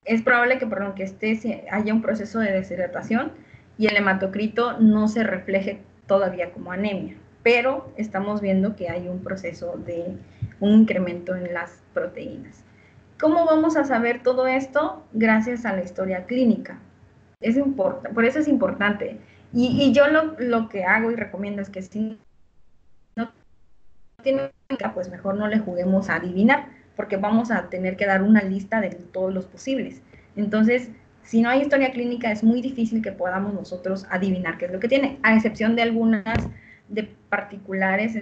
es probable que por lo que haya un proceso de deshidratación y el hematocrito no se refleje todavía como anemia, pero estamos viendo que hay un proceso de un incremento en las proteínas. ¿Cómo vamos a saber todo esto? Gracias a la historia clínica. Por eso es importante. Y yo lo que hago y recomiendo es que si no tiene, pues mejor no le juguemos a adivinar, porque vamos a tener que dar una lista de todos los posibles. Entonces, si no hay historia clínica, es muy difícil que podamos nosotros adivinar qué es lo que tiene, a excepción de algunas de particulares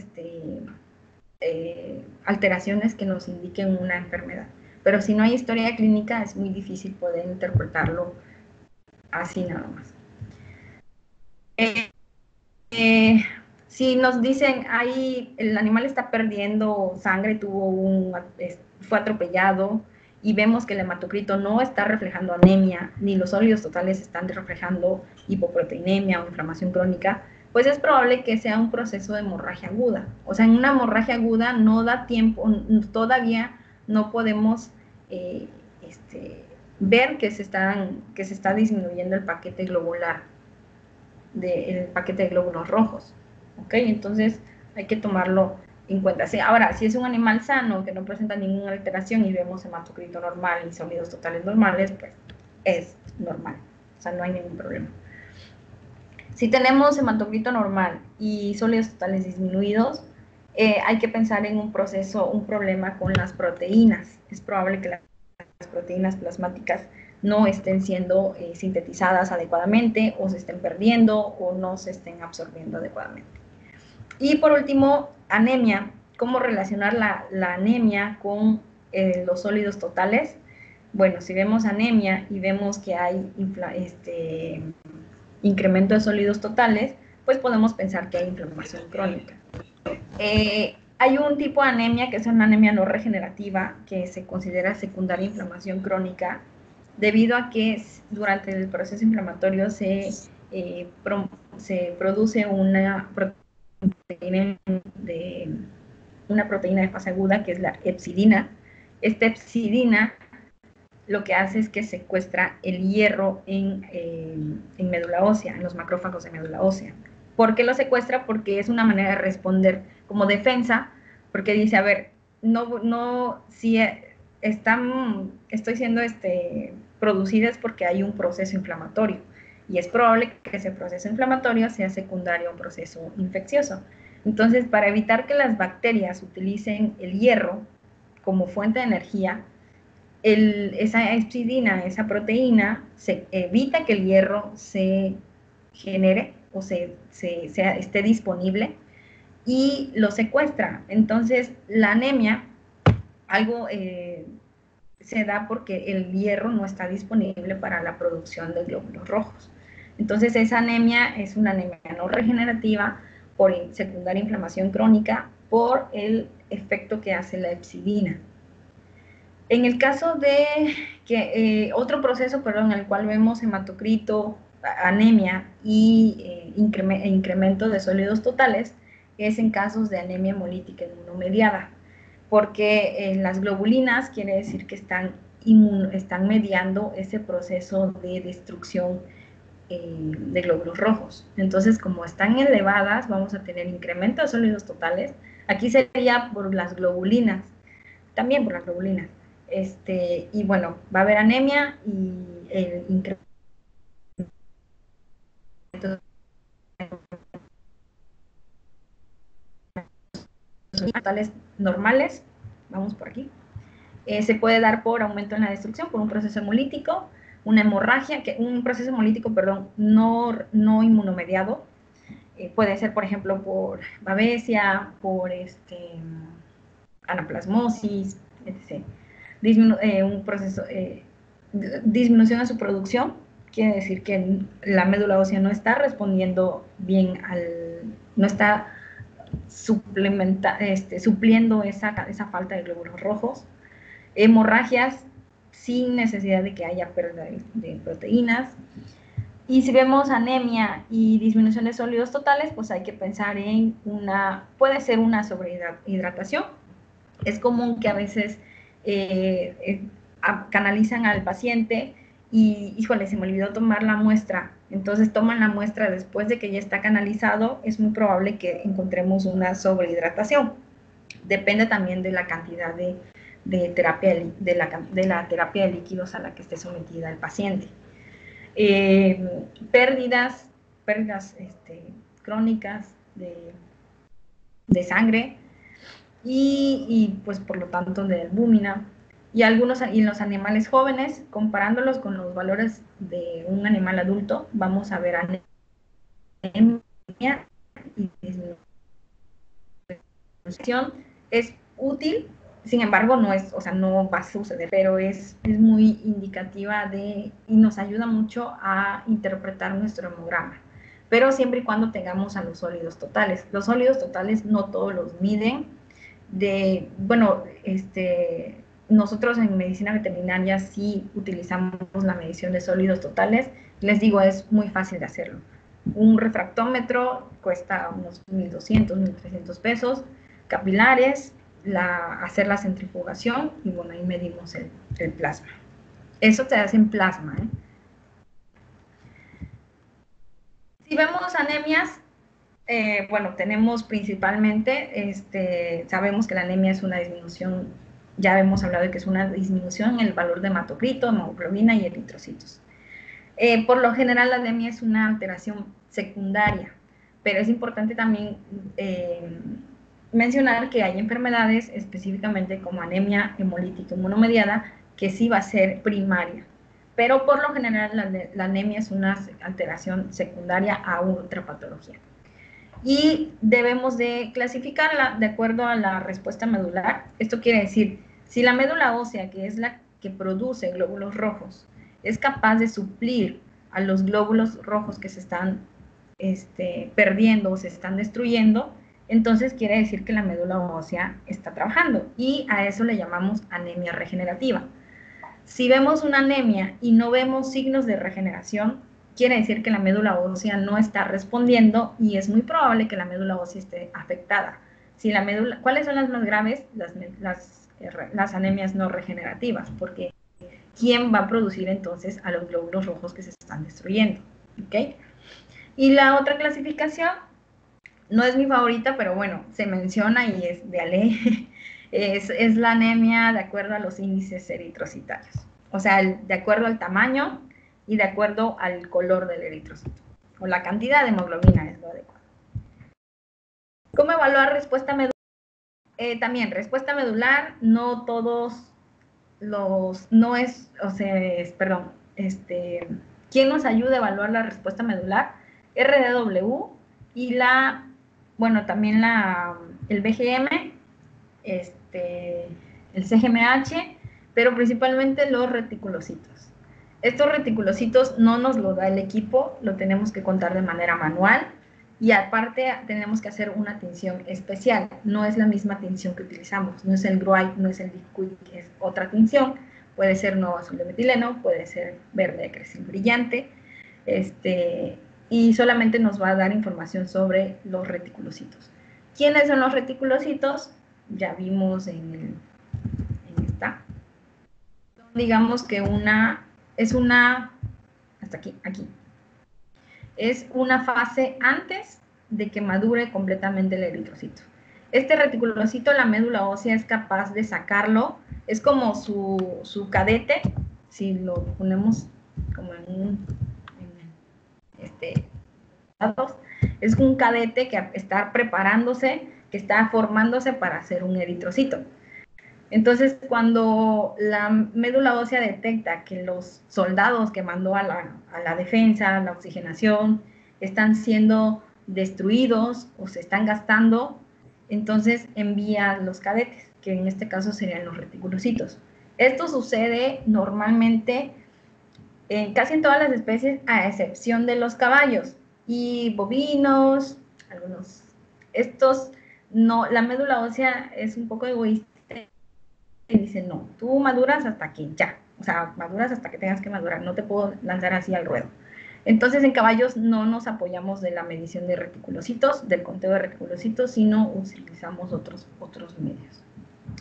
alteraciones que nos indiquen una enfermedad. Pero si no hay historia clínica, es muy difícil poder interpretarlo así nada más. Si nos dicen, el animal está perdiendo sangre, fue atropellado, y vemos que el hematocrito no está reflejando anemia, ni los sólidos totales están reflejando hipoproteinemia o inflamación crónica, pues es probable que sea un proceso de hemorragia aguda. O sea, en una hemorragia aguda no da tiempo, todavía no podemos ver que se está disminuyendo el paquete globular, el paquete de glóbulos rojos. ¿Ok? Entonces hay que tomarlo en cuenta. Sí, ahora, si es un animal sano que no presenta ninguna alteración y vemos hematocrito normal y sólidos totales normales, pues es normal, o sea, no hay ningún problema. Si tenemos hematocrito normal y sólidos totales disminuidos, hay que pensar en un problema con las proteínas. Es probable que las proteínas plasmáticas no estén siendo sintetizadas adecuadamente, o se estén perdiendo, o no se estén absorbiendo adecuadamente. Y por último, anemia. ¿Cómo relacionar la anemia con los sólidos totales? Bueno, si vemos anemia y vemos que hay incremento de sólidos totales, pues podemos pensar que hay inflamación crónica. Hay un tipo de anemia que es una anemia no regenerativa, que se considera secundaria inflamación crónica, debido a que durante el proceso inflamatorio se produce una proteína de fase aguda, que es la hepcidina. Esta hepcidina lo que hace es que secuestra el hierro en médula ósea, en los macrófagos de médula ósea. ¿Por qué lo secuestra? Porque es una manera de responder como defensa, porque dice, a ver, si estoy siendo producida es porque hay un proceso inflamatorio, y es probable que ese proceso inflamatorio sea secundario a un proceso infeccioso. Entonces, para evitar que las bacterias utilicen el hierro como fuente de energía, esa hepcidina, esa proteína, evita que el hierro se genere o esté disponible, y lo secuestra. Entonces, la anemia, se da porque el hierro no está disponible para la producción de glóbulos rojos. Entonces, esa anemia es una anemia no regenerativa por secundaria inflamación crónica, por el efecto que hace la hepcidina. En el caso de otro proceso, en el cual vemos hematocrito, anemia y incremento de sólidos totales, es en casos de anemia hemolítica inmunomediada, porque las globulinas quiere decir que están mediando ese proceso de destrucción de glóbulos rojos. Entonces, como están elevadas, vamos a tener incremento de sólidos totales. Aquí sería por las globulinas, también por las globulinas. Y bueno, va a haber anemia y el incremento totales normales. Vamos por aquí. Se puede dar por aumento en la destrucción, por un proceso hemolítico, una hemorragia, un proceso hemolítico, no inmunomediado. Puede ser, por ejemplo, por babesia, por anaplasmosis, etc. Un proceso, disminución de su producción, quiere decir que la médula ósea no está respondiendo bien no está supliendo esa falta de glóbulos rojos. Hemorragias sin necesidad de que haya pérdida de proteínas. Y si vemos anemia y disminución de sólidos totales, pues hay que pensar en puede ser una sobrehidratación. Es común que a veces canalizan al paciente y, híjole, se me olvidó tomar la muestra. Entonces toman la muestra después de que ya está canalizado. Es muy probable que encontremos una sobrehidratación. Depende también de la cantidad de terapia, de la terapia de líquidos a la que esté sometida el paciente. Pérdidas crónicas de sangre. y pues por lo tanto de albúmina. Y en los animales jóvenes, comparándolos con los valores de un animal adulto, vamos a ver anemia y disminución. Es útil, sin embargo, no es, o sea, no va a suceder, pero es muy indicativa y nos ayuda mucho a interpretar nuestro hemograma. Pero siempre y cuando tengamos a los sólidos totales. Los sólidos totales no todos los miden. Nosotros en medicina veterinaria sí utilizamos la medición de sólidos totales. Les digo, es muy fácil de hacerlo. Un refractómetro cuesta unos 1.200, 1.300 pesos. Capilares, hacer la centrifugación y bueno, ahí medimos el plasma. Eso se hace en plasma, ¿eh? Si vemos anemias, bueno, tenemos principalmente, sabemos que la anemia es una disminución, ya hemos hablado de que es una disminución en el valor de hematocrito, hemoglobina y eritrocitos. Por lo general, la anemia es una alteración secundaria, pero es importante también mencionar que hay enfermedades, específicamente como anemia hemolítica inmunomediada, que sí va a ser primaria. Pero por lo general la anemia es una alteración secundaria a otra patología. Y debemos de clasificarla de acuerdo a la respuesta medular. Esto quiere decir, si la médula ósea, que es la que produce glóbulos rojos, es capaz de suplir a los glóbulos rojos que se están perdiendo o se están destruyendo, entonces quiere decir que la médula ósea está trabajando, y a eso le llamamos anemia regenerativa. Si vemos una anemia y no vemos signos de regeneración, quiere decir que la médula ósea no está respondiendo y es muy probable que la médula ósea esté afectada. ¿Cuáles son las más graves? Las anemias no regenerativas, porque ¿quién va a producir entonces a los glóbulos rojos que se están destruyendo? ¿Okay? Y la otra clasificación, no es mi favorita, pero bueno, se menciona y es de ley, es la anemia de acuerdo a los índices eritrocitarios. O sea, de acuerdo al tamaño y de acuerdo al color del eritrocito. O la cantidad de hemoglobina es lo adecuado. ¿Cómo evaluar respuesta medular? También, respuesta medular, no todos ¿quién nos ayuda a evaluar la respuesta medular? RDW y también el BGM, el CGMH, pero principalmente los reticulocitos. Estos reticulocitos no nos lo da el equipo, lo tenemos que contar de manera manual, y aparte tenemos que hacer una tinción especial. No es la misma tinción que utilizamos, no es el GROAI, no es el Liquid, es otra tinción. Puede ser no azul de metileno, puede ser verde de crecil brillante, y solamente nos va a dar información sobre los reticulocitos. ¿Quiénes son los reticulocitos? Ya vimos en esta. Digamos que hasta aquí. Es una fase antes de que madure completamente el eritrocito. Este reticulocito, la médula ósea es capaz de sacarlo, es como su cadete, si lo ponemos como es un cadete que está preparándose, que está formándose para hacer un eritrocito. Entonces, cuando la médula ósea detecta que los soldados que mandó a la defensa, la oxigenación, están siendo destruidos o se están gastando, entonces envía los cadetes, que en este caso serían los reticulocitos. Esto sucede normalmente casi en todas las especies, a excepción de los caballos y bovinos, algunos. La médula ósea es un poco egoísta y dice, no, tú maduras hasta aquí, ya. O sea, maduras hasta que tengas que madurar, no te puedo lanzar así al ruedo. Entonces, en caballos no nos apoyamos de la medición de reticulocitos, del conteo de reticulocitos, sino utilizamos otros medios.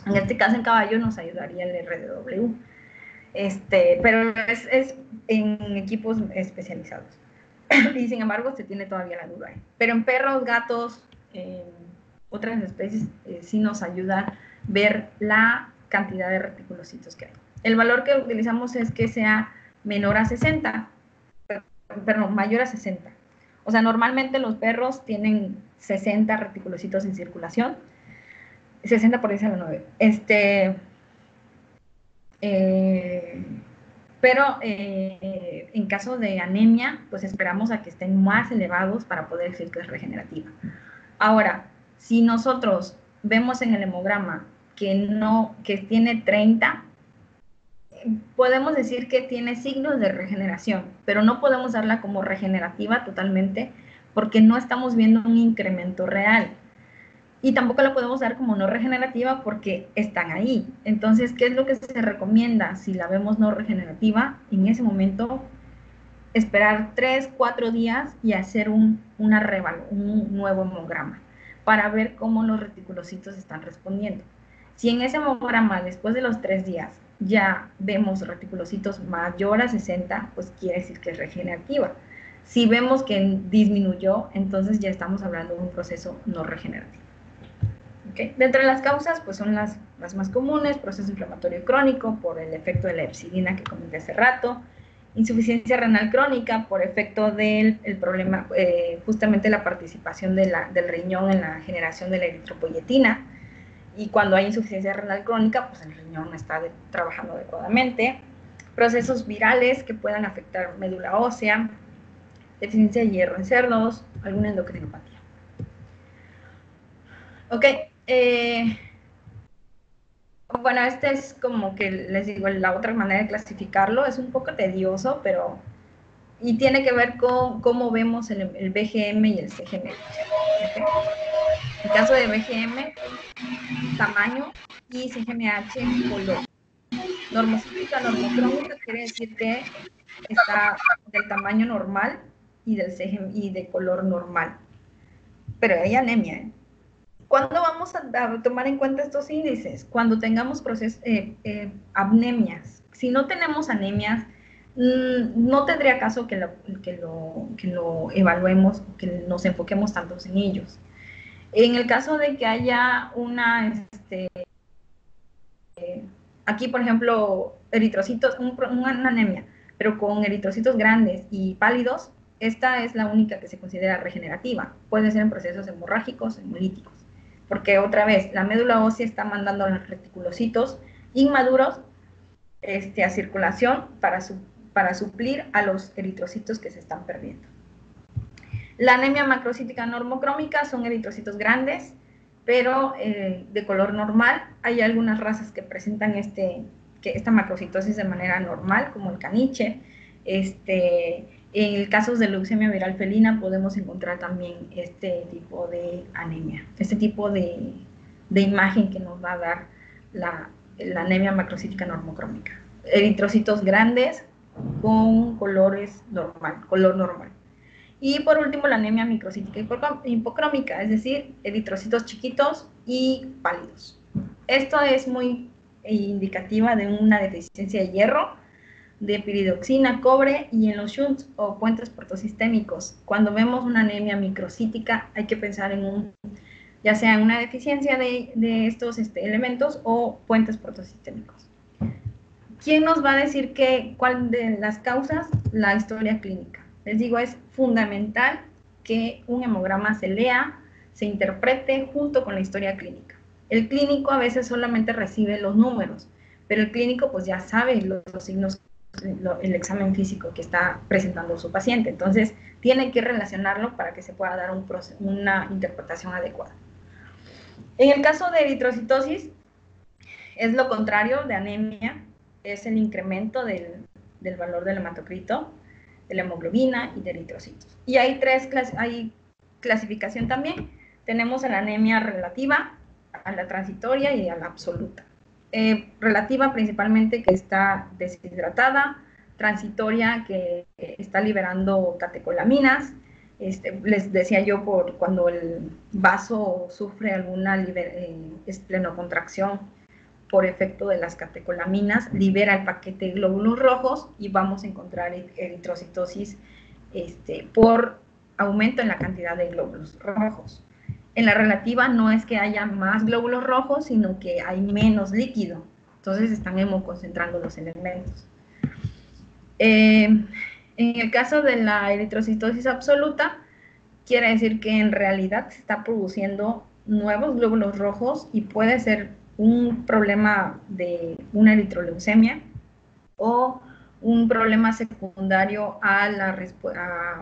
En este caso, en caballo nos ayudaría el RDW. Pero es en equipos especializados. Y sin embargo, se tiene todavía la duda. Pero en perros, gatos, otras especies, sí nos ayuda ver la cantidad de reticulocitos que hay. El valor que utilizamos es que sea menor a 60, perdón, mayor a 60. O sea, normalmente los perros tienen 60 reticulocitos en circulación. 60 por 10 a la 9. Pero en caso de anemia, pues esperamos a que estén más elevados para poder decir que es regenerativa. Ahora, si nosotros vemos en el hemograma que tiene 30, podemos decir que tiene signos de regeneración, pero no podemos darla como regenerativa totalmente porque no estamos viendo un incremento real. Y tampoco la podemos dar como no regenerativa porque están ahí. Entonces, ¿qué es lo que se recomienda? Si la vemos no regenerativa, en ese momento esperar 3, 4 días y hacer un nuevo hemograma para ver cómo los reticulocitos están respondiendo. Si en ese hemograma, después de los 3 días, ya vemos reticulocitos mayor a 60, pues quiere decir que es regenerativa. Si vemos que disminuyó, entonces ya estamos hablando de un proceso no regenerativo. ¿Okay? Dentro de las causas, pues son las más comunes: proceso inflamatorio crónico por el efecto de la epsilina que comenté hace rato, insuficiencia renal crónica por efecto del problema, justamente la participación del riñón en la generación de la eritropoyetina, y cuando hay insuficiencia renal crónica, pues el riñón no está trabajando adecuadamente, procesos virales que puedan afectar médula ósea, deficiencia de hierro en cerdos, alguna endocrinopatía. Ok, bueno, este es como que les digo, la otra manera de clasificarlo, es un poco tedioso, pero y tiene que ver con cómo vemos el BGM y el CGM. ¿Okay? En caso de BGM, tamaño, y CGMH, color. Normocíclica, normocrómica quiere decir que está del tamaño normal y del CGM y de color normal. Pero hay anemia, ¿eh? ¿Cuándo vamos a tomar en cuenta estos índices? Cuando tengamos anemias. Si no tenemos anemias, no tendría caso que lo evaluemos, que nos enfoquemos tanto en ellos. En el caso de que haya aquí, por ejemplo, eritrocitos, una anemia, pero con eritrocitos grandes y pálidos, esta es la única que se considera regenerativa. Puede ser en procesos hemorrágicos, hemolíticos, porque otra vez, la médula ósea está mandando a los reticulocitos inmaduros a circulación para suplir a los eritrocitos que se están perdiendo. La anemia macrocítica normocrómica son eritrocitos grandes, pero de color normal. Hay algunas razas que presentan esta macrocitosis de manera normal, como el caniche. En casos de leucemia viral felina podemos encontrar también este tipo de anemia, este tipo de imagen que nos va a dar la anemia macrocítica normocrómica. Eritrocitos grandes con color normal. Y por último, la anemia microcítica hipocrómica, es decir, eritrocitos chiquitos y pálidos. Esto es muy indicativa de una deficiencia de hierro, de piridoxina, cobre, y en los shunts o puentes portosistémicos. Cuando vemos una anemia microcítica, hay que pensar en ya sea en una deficiencia de estos elementos o puentes portosistémicos. ¿Quién nos va a decir cuál de las causas? La historia clínica. Les digo, es fundamental que un hemograma se lea, se interprete junto con la historia clínica. El clínico a veces solamente recibe los números, pero el clínico pues ya sabe los signos, el examen físico que está presentando su paciente. Entonces, tiene que relacionarlo para que se pueda dar una interpretación adecuada. En el caso de eritrocitosis, es lo contrario de anemia, es el incremento del valor del hematocrito, de la hemoglobina y de eritrocitos. Y hay clasificación también. Tenemos a la anemia relativa, a la transitoria y a la absoluta. Relativa principalmente que está deshidratada, transitoria que está liberando catecolaminas. Les decía yo, cuando el vaso sufre alguna esplenocontracción por efecto de las catecolaminas, libera el paquete de glóbulos rojos y vamos a encontrar eritrocitosis por aumento en la cantidad de glóbulos rojos. En la relativa no es que haya más glóbulos rojos, sino que hay menos líquido. Entonces están hemoconcentrando los elementos. En el caso de la eritrocitosis absoluta, quiere decir que en realidad se está produciendo nuevos glóbulos rojos y puede ser un problema de una eritroleucemia o un problema secundario a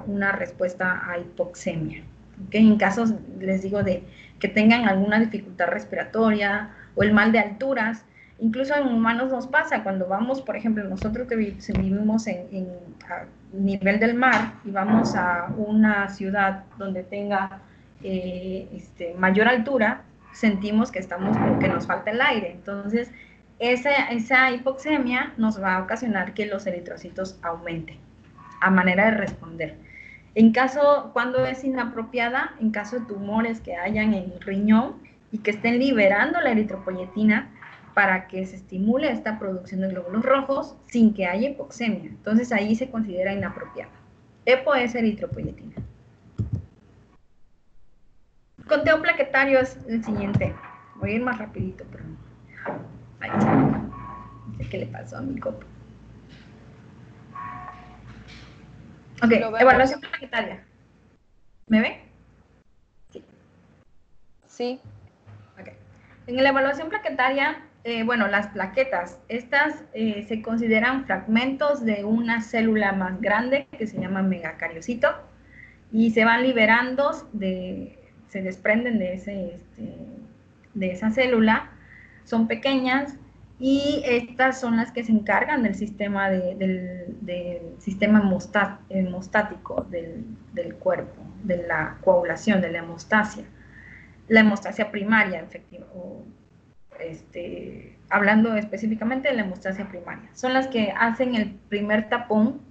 una respuesta a hipoxemia. ¿Okay? En casos, les digo, de que tengan alguna dificultad respiratoria o el mal de alturas, incluso en humanos nos pasa cuando vamos, por ejemplo, nosotros que vivimos a nivel del mar y vamos a una ciudad donde tenga mayor altura, sentimos que que nos falta el aire. Entonces, esa hipoxemia nos va a ocasionar que los eritrocitos aumenten a manera de responder. Cuando es inapropiada, en caso de tumores que hayan en el riñón y que estén liberando la eritropoyetina para que se estimule esta producción de glóbulos rojos sin que haya hipoxemia. Entonces ahí se considera inapropiada. EPO es eritropoyetina. Conteo plaquetario es el siguiente. Voy a ir más rapidito, pero ahí está. No sé qué le pasó a mi copo. Ok, evaluación plaquetaria. ¿Me ve? Sí. Sí. Okay. En la evaluación plaquetaria, bueno, las plaquetas, estas se consideran fragmentos de una célula más grande que se llama megacariocito y se van liberando, se desprenden de esa célula, son pequeñas y estas son las que se encargan del sistema, del sistema hemostático del cuerpo, de la coagulación, de la hemostasia primaria, efectivamente, hablando específicamente de la hemostasia primaria. Son las que hacen el primer tapón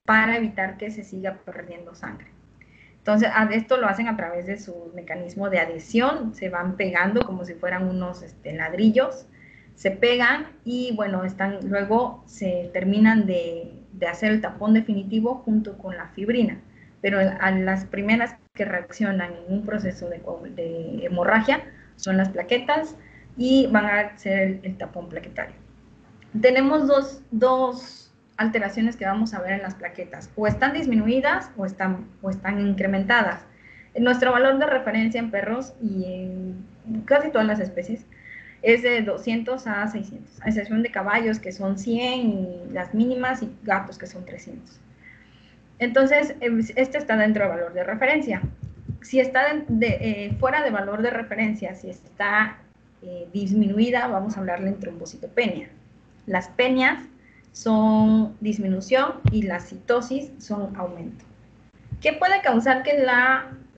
para evitar que se siga perdiendo sangre. Entonces, esto lo hacen a través de su mecanismo de adhesión, se van pegando como si fueran unos ladrillos, se pegan y, bueno, luego se terminan de hacer el tapón definitivo junto con la fibrina. Pero a las primeras que reaccionan en un proceso de hemorragia son las plaquetas y van a hacer el tapón plaquetario. Tenemos dos alteraciones que vamos a ver en las plaquetas, o están disminuidas o están incrementadas. Nuestro valor de referencia en perros y en casi todas las especies es de 200 a 600, a excepción de caballos que son 100 y las mínimas y gatos que son 300. Entonces, este está dentro del valor de referencia. Si está fuera de valor de referencia, si está disminuida, vamos a hablarle en trombocitopenia. Las penias son disminución y la citosis son aumento. ¿Qué puede causar que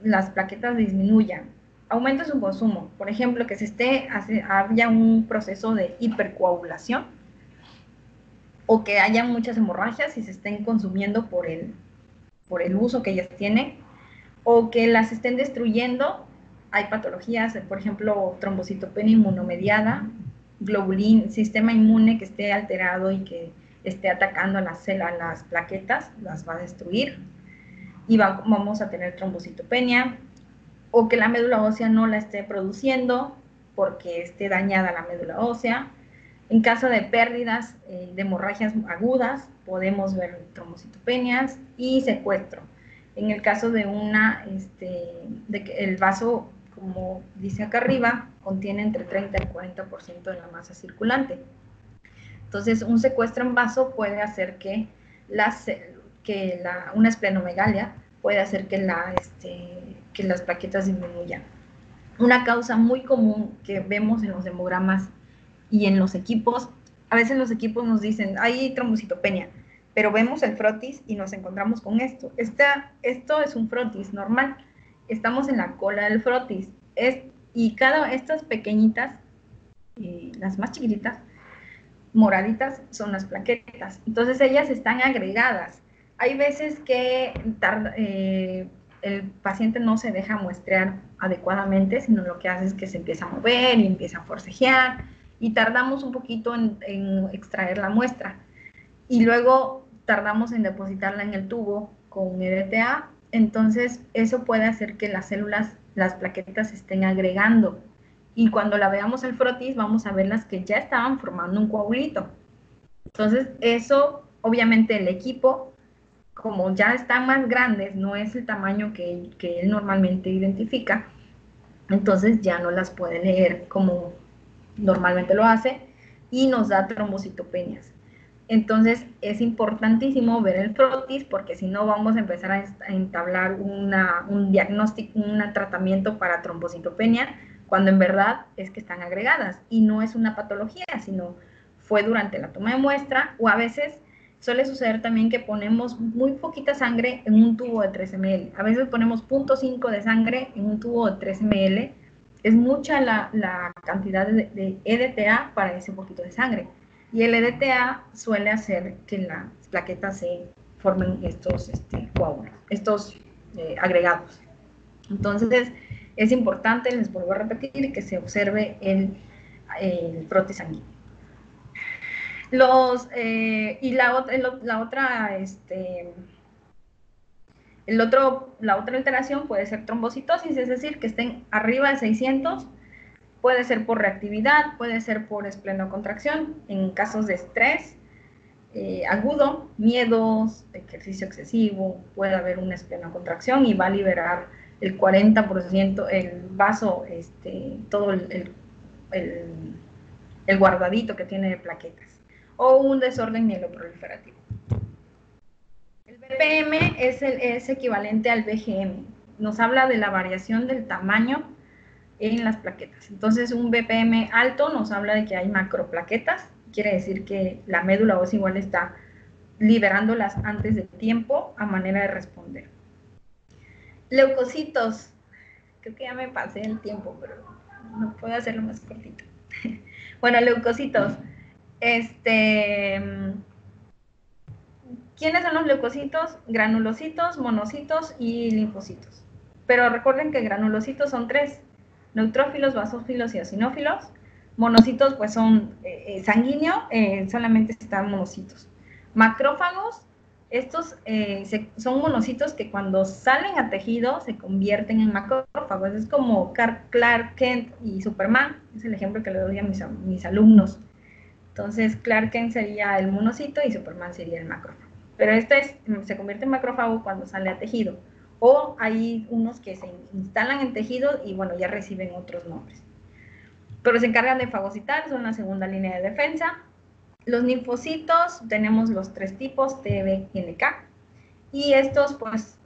las plaquetas disminuyan? Aumento en su consumo. Por ejemplo, que haya un proceso de hipercoagulación o que haya muchas hemorragias y se estén consumiendo por el uso que ellas tienen, o que las estén destruyendo. Hay patologías, por ejemplo, trombocitopenia inmunomediada, sistema inmune que esté alterado y que esté atacando a las plaquetas, las va a destruir y vamos a tener trombocitopenia, o que la médula ósea no la esté produciendo porque esté dañada la médula ósea. En caso de pérdidas de hemorragias agudas, podemos ver trombocitopenias y secuestro. En el caso de de que el vaso, como dice acá arriba, contiene entre 30 y 40% de la masa circulante. Entonces, un secuestro en vaso puede hacer que una esplenomegalia puede hacer que las plaquetas disminuyan. Una causa muy común que vemos en los hemogramas y en los equipos, a veces los equipos nos dicen, hay trombocitopenia, pero vemos el frotis y nos encontramos con esto. Esto es un frotis normal. Estamos en la cola del frotis. Y estas pequeñitas, las más chiquititas, moraditas, son las plaquetas. Entonces ellas están agregadas. Hay veces que el paciente no se deja muestrear adecuadamente, sino lo que hace es que se empieza a mover y empieza a forcejear y tardamos un poquito en extraer la muestra. Y luego tardamos en depositarla en el tubo con EDTA, entonces eso puede hacer que las plaquetas se estén agregando. Y cuando la veamos el frotis, vamos a ver las que ya estaban formando un coagulito. Entonces, eso, obviamente, el equipo, como ya están más grandes, no es el tamaño que él normalmente identifica, entonces ya no las puede leer como normalmente lo hace y nos da trombocitopenias. Entonces es importantísimo ver el frotis porque si no vamos a empezar a entablar un diagnóstico, un tratamiento para trombocitopenia, cuando en verdad es que están agregadas y no es una patología, sino fue durante la toma de muestra, o a veces suele suceder también que ponemos muy poquita sangre en un tubo de 3 ml. A veces ponemos 0.5 de sangre en un tubo de 3 ml. Es mucha la cantidad de EDTA para ese poquito de sangre. Y el EDTA suele hacer que en las plaquetas se formen estos coágulos, estos agregados. Entonces, es importante, les vuelvo a repetir, que se observe el frote sanguíneo. La otra alteración puede ser trombocitosis, es decir, que estén arriba de 600. Puede ser por reactividad, puede ser por esplenocontracción, en casos de estrés agudo, miedos, ejercicio excesivo, puede haber una esplenocontracción y va a liberar el 40%, el vaso, todo el guardadito que tiene de plaquetas, o un desorden mieloproliferativo. El BPM es equivalente al BGM, nos habla de la variación del tamaño en las plaquetas. Entonces, un BPM alto nos habla de que hay macroplaquetas, quiere decir que la médula ósea igual está liberándolas antes de tiempo a manera de responder. Leucocitos, creo que ya me pasé el tiempo, pero no puedo hacerlo más cortito. Bueno, leucocitos. ¿Quiénes son los leucocitos? Granulocitos, monocitos y linfocitos. Pero recuerden que granulocitos son 3. Neutrófilos, basófilos y eosinófilos. Monocitos, pues son sanguíneos, solamente están monocitos. Macrófagos, estos son monocitos que cuando salen a tejido se convierten en macrófagos. Es como Clark Kent y Superman, es el ejemplo que le doy a mis alumnos. Entonces, Clark Kent sería el monocito y Superman sería el macrófago. Pero se convierte en macrófago cuando sale a tejido. O hay unos que se instalan en tejido y, bueno, ya reciben otros nombres. Pero se encargan de fagocitar, son la segunda línea de defensa. Los linfocitos, tenemos los 3 tipos, T, B y NK. Y estos, pues,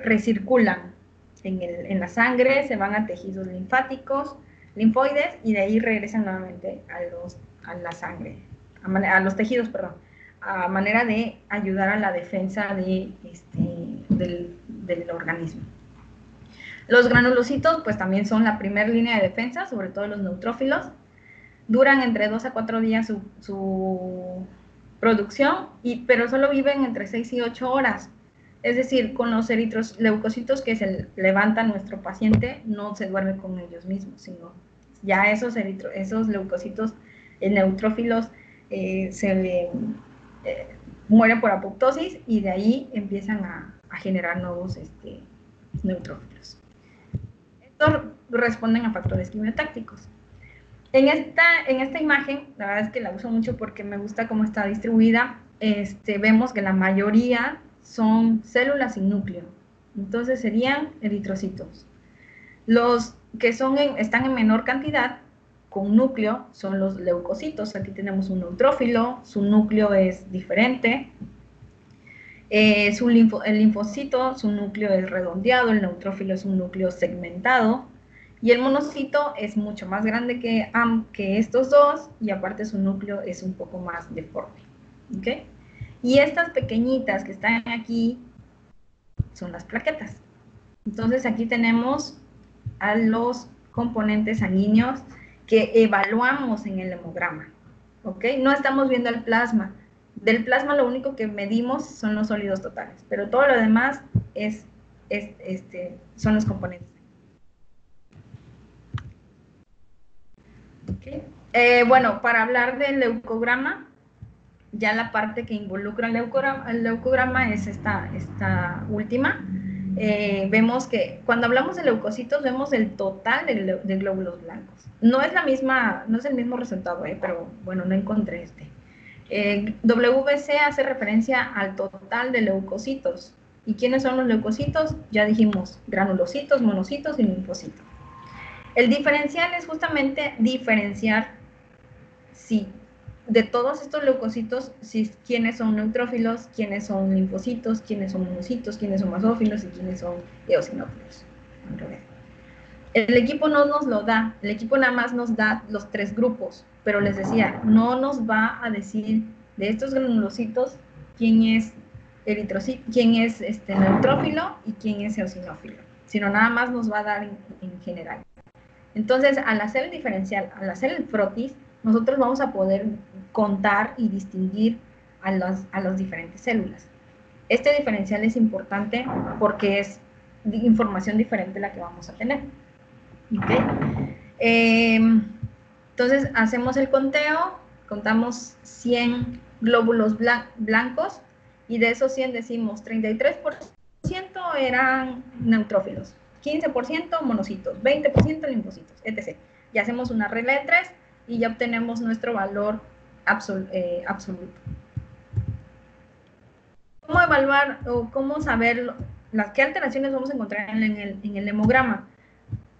recirculan en la sangre, se van a tejidos linfáticos, linfoides, y de ahí regresan nuevamente a la sangre, a los tejidos, perdón, a manera de ayudar a la defensa del organismo. Los granulocitos, pues también son la primera línea de defensa, sobre todo los neutrófilos. Duran entre 2 a 4 días su producción, pero solo viven entre 6 y 8 horas. Es decir, con los leucocitos que se levanta nuestro paciente, no se duerme con ellos mismos, sino ya esos leucocitos neutrófilos mueren por apoptosis y de ahí empiezan a generar nuevos neutrófilos. Estos responden a factores quimiotácticos. En esta imagen, la verdad es que la uso mucho porque me gusta cómo está distribuida. Vemos que la mayoría son células sin núcleo. Entonces serían eritrocitos. Los que están en menor cantidad, con núcleo, son los leucocitos. Aquí tenemos un neutrófilo, su núcleo es diferente. El linfocito, su núcleo es redondeado, el neutrófilo es un núcleo segmentado. Y el monocito es mucho más grande que estos dos, y aparte su núcleo es un poco más deforme. ¿Okay? Y estas pequeñitas que están aquí son las plaquetas. Entonces aquí tenemos a los componentes sanguíneos que evaluamos en el hemograma. ¿Okay? No estamos viendo el plasma. Del plasma lo único que medimos son los sólidos totales, pero todo lo demás son los componentes. Okay. Bueno, para hablar del leucograma, ya la parte que involucra el leucograma es esta última. Vemos que cuando hablamos de leucocitos vemos el total de glóbulos blancos. No es el mismo resultado, pero bueno, no encontré WBC hace referencia al total de leucocitos. ¿Y quiénes son los leucocitos? Ya dijimos, granulocitos, monocitos y linfocitos. El diferencial es justamente diferenciar si de todos estos leucocitos, si, quiénes son neutrófilos, quiénes son linfocitos, quiénes son monocitos, quiénes son basófilos y quiénes son eosinófilos. El equipo no nos lo da, el equipo nada más nos da los 3 grupos, pero les decía, no nos va a decir de estos granulocitos quién es eritrocito, quién es neutrófilo y quién es eosinófilo, sino nada más nos va a dar en general. Entonces, al hacer el diferencial, al hacer el frotis, nosotros vamos a poder contar y distinguir a las diferentes células. Este diferencial es importante porque es información diferente la que vamos a tener. ¿Okay? Entonces, hacemos el conteo, contamos 100 glóbulos blancos y de esos 100 decimos 33% eran neutrófilos, 15% monocitos, 20% linfocitos, etc. Y hacemos una regla de 3 y ya obtenemos nuestro valor absoluto. ¿Cómo evaluar o cómo saber qué alteraciones vamos a encontrar en el hemograma?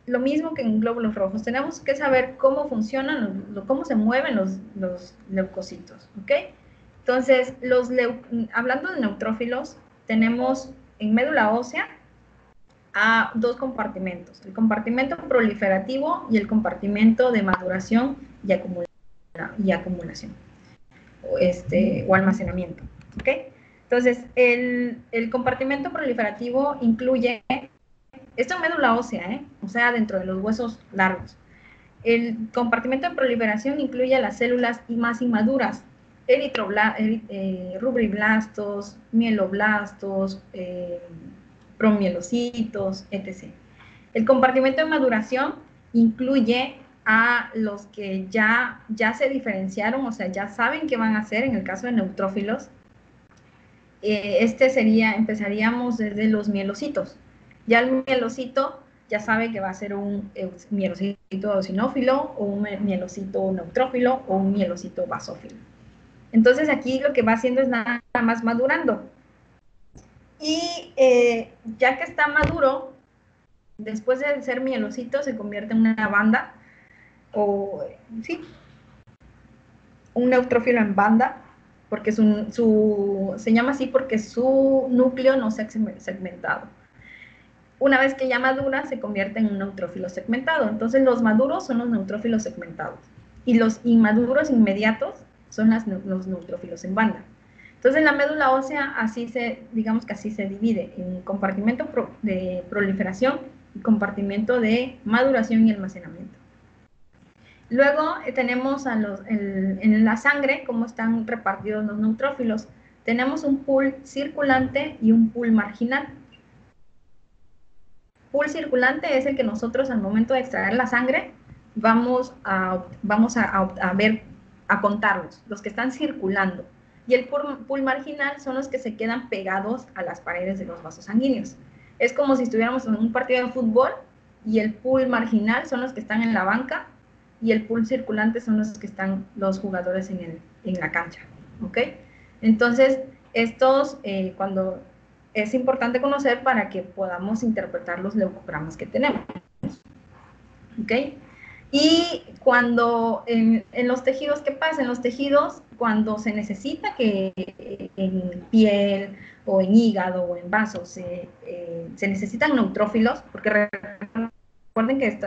Lo mismo que en glóbulos rojos, tenemos que saber cómo funcionan, cómo se mueven los leucocitos, ¿ok? Entonces, hablando de neutrófilos, tenemos en médula ósea a 2 compartimentos, el compartimento proliferativo y el compartimento de maduración y acumulación, o almacenamiento, ¿ok? Entonces, el compartimento proliferativo incluye, esto es médula ósea, o sea, dentro de los huesos largos. El compartimento de proliferación incluye las células más inmaduras, rubriblastos, mieloblastos, promielocitos, etc. El compartimento de maduración incluye a los que ya se diferenciaron, o sea, ya saben qué van a hacer en el caso de neutrófilos. Empezaríamos desde los mielocitos. Ya el mielocito ya sabe que va a ser un mielocito eosinófilo, o un mielocito neutrófilo, o un mielocito basófilo. Entonces aquí lo que va haciendo es nada más madurando. Y ya que está maduro, después de ser mielocito, se convierte en una banda, sí, un neutrófilo en banda, porque se llama así porque su núcleo no se ha segmentado. Una vez que ya madura, se convierte en un neutrófilo segmentado. Entonces, los maduros son los neutrófilos segmentados. Y los inmaduros inmediatos son los neutrófilos en banda. Entonces, en la médula ósea, digamos que así se divide en compartimento de proliferación y compartimento de maduración y almacenamiento. Luego tenemos en la sangre cómo están repartidos los neutrófilos. Tenemos un pool circulante y un pool marginal. Pool circulante es el que nosotros al momento de extraer la sangre vamos a contarlos, los que están circulando. Y el pool marginal son los que se quedan pegados a las paredes de los vasos sanguíneos. Es como si estuviéramos en un partido de fútbol y el pool marginal son los que están en la banca y el pool circulante son los que están los jugadores en la cancha, ¿ok? Entonces, estos, cuando es importante conocer para que podamos interpretar los leucogramas que tenemos, ¿ok? Y cuando en los tejidos, ¿qué pasa? En los tejidos, cuando se necesita que en piel o en hígado o en vasos se necesitan neutrófilos, porque recuerden que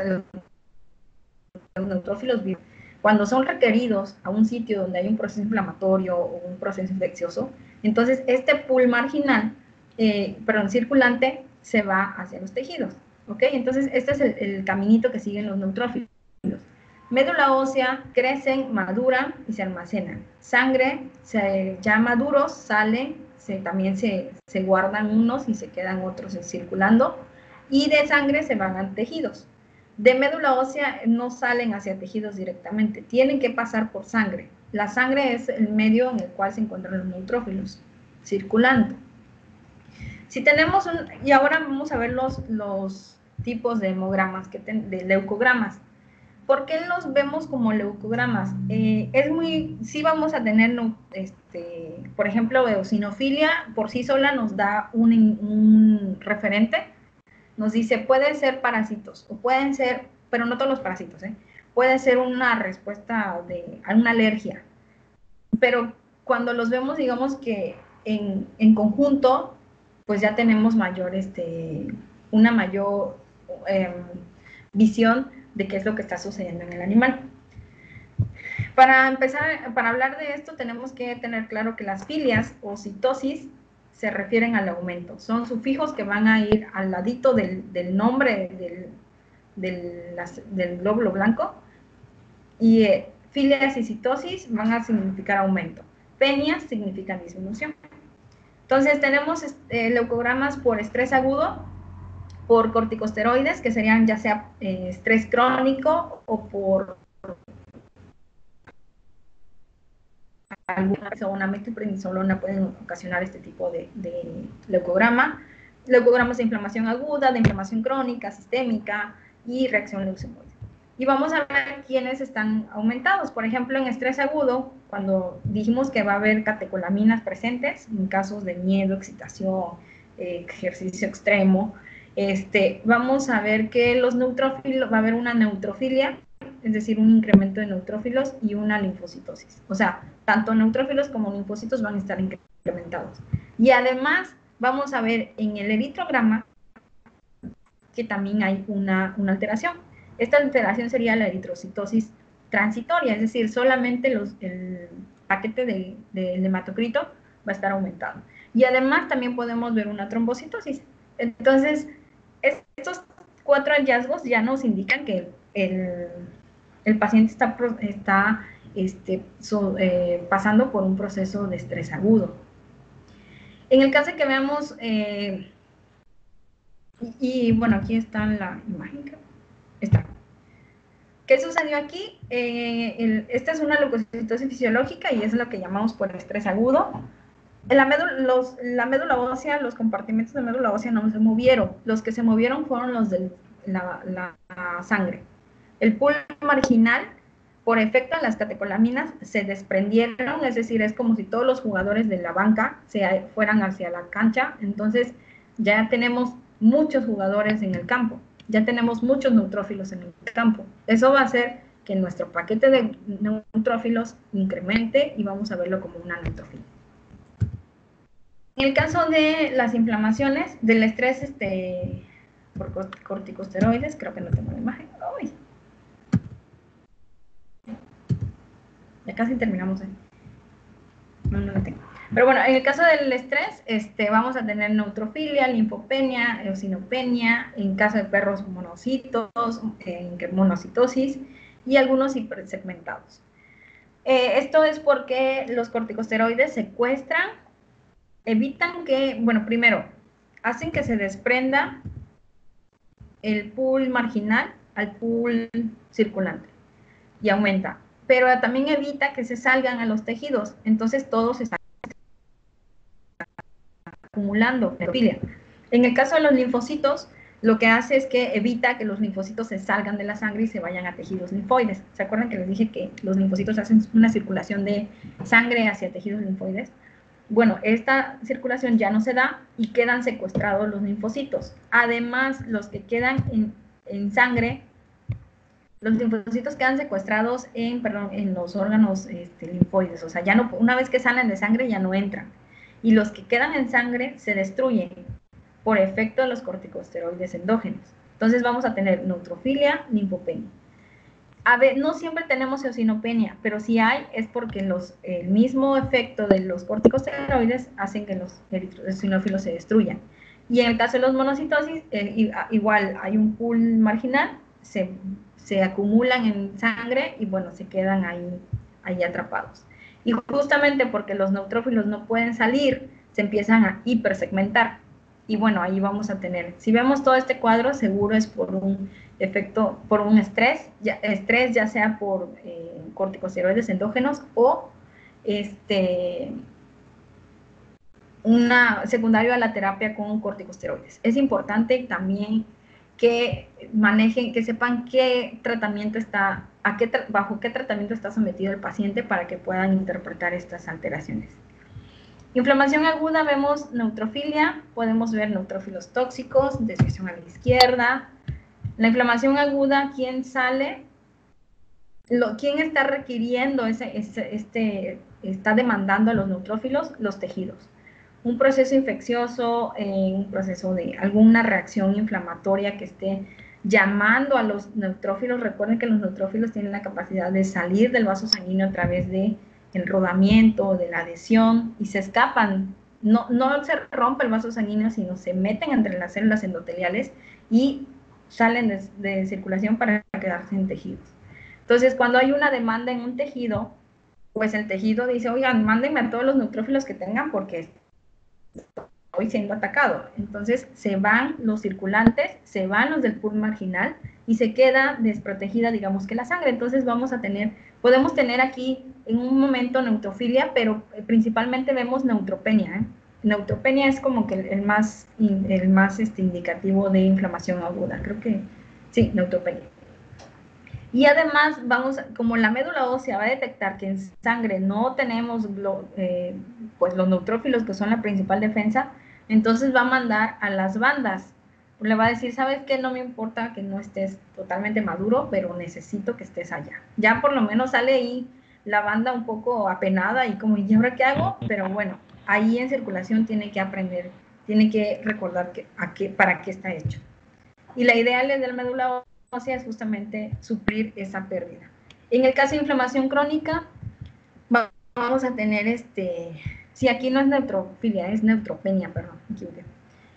los neutrófilos vivos, cuando son requeridos a un sitio donde hay un proceso inflamatorio o un proceso infeccioso, entonces este pool marginal, circulante, se va hacia los tejidos, ¿ok? Entonces este es el caminito que siguen los neutrófilos. Médula ósea, crecen, maduran y se almacenan. Sangre, ya maduros, salen, también se guardan unos y se quedan otros circulando. Y de sangre se van a tejidos. De médula ósea no salen hacia tejidos directamente, tienen que pasar por sangre. La sangre es el medio en el cual se encuentran los neutrófilos, circulando. Si tenemos y ahora vamos a ver los tipos de hemogramas, de leucogramas. ¿Por qué los vemos como leucogramas? Sí vamos a tener, por ejemplo, eosinofilia por sí sola nos da un referente. Nos dice, pueden ser parásitos o pueden ser pero no todos los parásitos, puede ser una respuesta a una alergia, pero cuando los vemos, digamos que en conjunto, pues ya tenemos una mayor visión de qué es lo que está sucediendo en el animal. Para empezar, para hablar de esto, tenemos que tener claro que las filias o citosis se refieren al aumento. Son sufijos que van a ir al ladito del nombre del glóbulo blanco, y filias y citosis van a significar aumento. Penias significan disminución. Entonces tenemos leucogramas por estrés agudo, por corticosteroides, que serían ya sea estrés crónico o por una metilprednisolona pueden ocasionar este tipo de leucograma. Leucogramas de inflamación aguda, de inflamación crónica, sistémica y reacción leucemoide. Y vamos a ver quiénes están aumentados. Por ejemplo, en estrés agudo, cuando dijimos que va a haber catecolaminas presentes, en casos de miedo, excitación, ejercicio extremo, vamos a ver que los neutrófilos, va a haber una neutrofilia, es decir, un incremento de neutrófilos y una linfocitosis. O sea, tanto neutrófilos como linfocitos van a estar incrementados. Y además, vamos a ver en el eritrograma que también hay una alteración. Esta alteración sería la eritrocitosis transitoria, es decir, solamente el paquete del hematocrito va a estar aumentado. Y además también podemos ver una trombocitosis. Entonces, estos 4 hallazgos ya nos indican que el paciente está pasando por un proceso de estrés agudo. En el caso de que veamos, bueno, aquí está la imagen, creo. Está. ¿Qué sucedió aquí? Esta es una leucocitosis fisiológica y es lo que llamamos por estrés agudo. La médula ósea, los compartimentos de médula ósea no se movieron. Los que se movieron fueron los de la sangre. El pool marginal, por efecto de las catecolaminas, se desprendieron, es decir, es como si todos los jugadores de la banca fueran hacia la cancha. Entonces ya tenemos muchos jugadores en el campo, ya tenemos muchos neutrófilos en el campo. Eso va a hacer que nuestro paquete de neutrófilos incremente y vamos a verlo como una neutrofilia. En el caso de las inflamaciones, del estrés por corticosteroides, creo que no tengo la imagen. ¡Ay! Ya casi terminamos. No la tengo. Pero bueno, en el caso del estrés, vamos a tener neutrofilia, linfopenia, eosinopenia, en caso de perros monocitos, monocitosis y algunos hipersegmentados. Esto es porque los corticosteroides secuestran, evitan que, bueno, primero, hacen que se desprenda el pool marginal al pool circulante y aumenta, pero también evita que se salgan a los tejidos, entonces todos están acumulando neutrofilia. En el caso de los linfocitos, lo que hace es que evita que los linfocitos se salgan de la sangre y se vayan a tejidos linfoides. ¿Se acuerdan que les dije que los linfocitos hacen una circulación de sangre hacia tejidos linfoides? Bueno, esta circulación ya no se da y quedan secuestrados los linfocitos. Además, los que quedan en sangre, los linfocitos quedan secuestrados en los órganos linfoides. O sea, ya no, una vez que salen de sangre ya no entran. Y los que quedan en sangre se destruyen por efecto de los corticosteroides endógenos. Entonces vamos a tener neutrofilia, linfopenia. A ver, no siempre tenemos eosinopenia, pero si hay es porque el mismo efecto de los corticosteroides hacen que los eosinófilos se destruyan. Y en el caso de los monocitosis, igual hay un pool marginal, se acumulan en sangre y bueno, se quedan ahí atrapados. Y justamente porque los neutrófilos no pueden salir, se empiezan a hipersegmentar. Y bueno, ahí vamos a tener, si vemos todo este cuadro, seguro es por un efecto, por un estrés ya sea por corticosteroides endógenos o secundario a la terapia con corticosteroides. Es importante también que manejen, que sepan qué tratamiento bajo qué tratamiento está sometido el paciente para que puedan interpretar estas alteraciones. Inflamación aguda, vemos neutrofilia, podemos ver neutrófilos tóxicos, desviación a la izquierda, La inflamación aguda, ¿quién sale? ¿Quién está requiriendo está demandando a los neutrófilos? Los tejidos. Un proceso infeccioso, un proceso de alguna reacción inflamatoria que esté llamando a los neutrófilos. Recuerden que los neutrófilos tienen la capacidad de salir del vaso sanguíneo a través del rodamiento, de la adhesión, y se escapan. No se rompe el vaso sanguíneo, sino se meten entre las células endoteliales y salen de circulación para quedarse en tejidos. Entonces, cuando hay una demanda en un tejido, pues el tejido dice, oigan, mándenme a todos los neutrófilos que tengan porque estoy siendo atacado. Entonces, se van los circulantes, se van los del pool marginal y se queda desprotegida, digamos, que la sangre. Entonces, podemos tener aquí en un momento neutrofilia, pero principalmente vemos neutropenia, ¿eh? Neutropenia es como que el más indicativo de inflamación aguda. Creo que sí, neutropenia. Y además, como la médula ósea va a detectar que en sangre no tenemos pues los neutrófilos, que son la principal defensa, entonces va a mandar a las bandas. Le va a decir, ¿sabes qué? No me importa que no estés totalmente maduro, pero necesito que estés allá. Ya por lo menos sale ahí la banda un poco apenada y como, ¿y ahora qué hago? Pero bueno, ahí en circulación tiene que aprender, tiene que recordar para qué está hecho. Y la idea de la médula ósea es justamente suplir esa pérdida. En el caso de inflamación crónica, vamos a tener si aquí no es neutrofilia, es neutropenia, perdón, me equivoqué.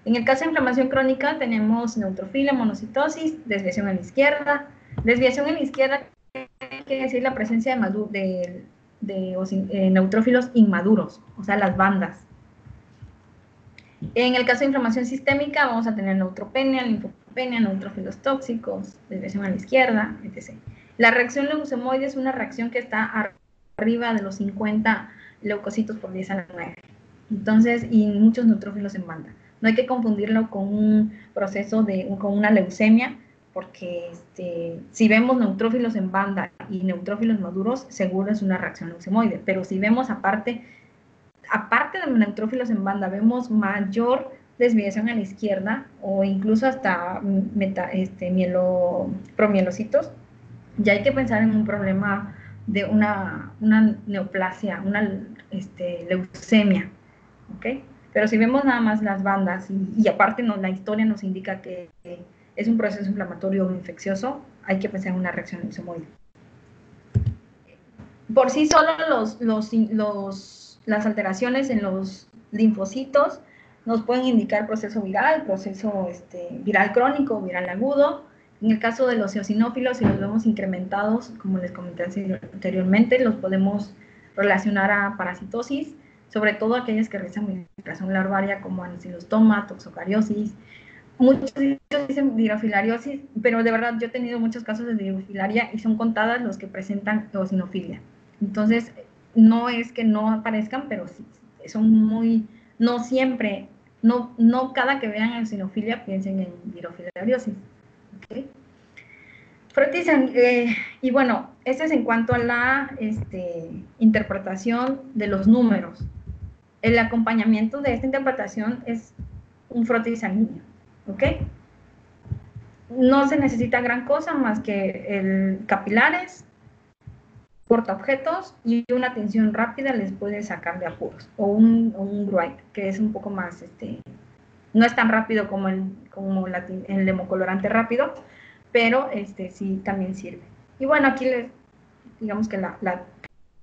En el caso de inflamación crónica tenemos neutrofilia, monocitosis, desviación a la izquierda. Desviación a la izquierda quiere decir la presencia de neutrófilos inmaduros, o sea, las bandas. En el caso de inflamación sistémica vamos a tener neutropenia, linfopenia, neutrófilos tóxicos, desviación a la izquierda, etc. La reacción leucosemoide es una reacción que está arriba de los 50 leucocitos por 10 a la 9. Entonces, y muchos neutrófilos en banda. No hay que confundirlo con un proceso con una leucemia, porque si vemos neutrófilos en banda y neutrófilos maduros, seguro es una reacción leucosemoide. Pero si vemos aparte de neutrófilos en banda, vemos mayor desviación a la izquierda o incluso hasta promielocitos, ya hay que pensar en un problema de una neoplasia, una leucemia, ¿ok? Pero si vemos nada más las bandas y aparte la historia nos indica que es un proceso inflamatorio o infeccioso, hay que pensar en una reacción leucemoide. Por sí solo las alteraciones en los linfocitos nos pueden indicar proceso viral crónico, viral agudo. En el caso de los eosinófilos, si los vemos incrementados, como les comenté anteriormente, los podemos relacionar a parasitosis, sobre todo aquellas que realizan modificación larvaria como ancilostoma, toxocariosis. Muchos dicen dirofilariosis, pero de verdad yo he tenido muchos casos de dirofilaria y son contadas los que presentan eosinofilia. Entonces, no es que no aparezcan, pero sí, son no siempre, no cada que vean eosinofilia piensen en dirofilariosis. ¿Okay? Frotis, y bueno, esto es en cuanto a la interpretación de los números. El acompañamiento de esta interpretación es un frotis sanguíneo, ¿ok? No se necesita gran cosa más que capilares, portaobjetos y una tensión rápida les puede sacar de apuros, o un Wright, que es un poco más, no es tan rápido como el hemocolorante rápido, pero sí también sirve. Y bueno, aquí digamos que la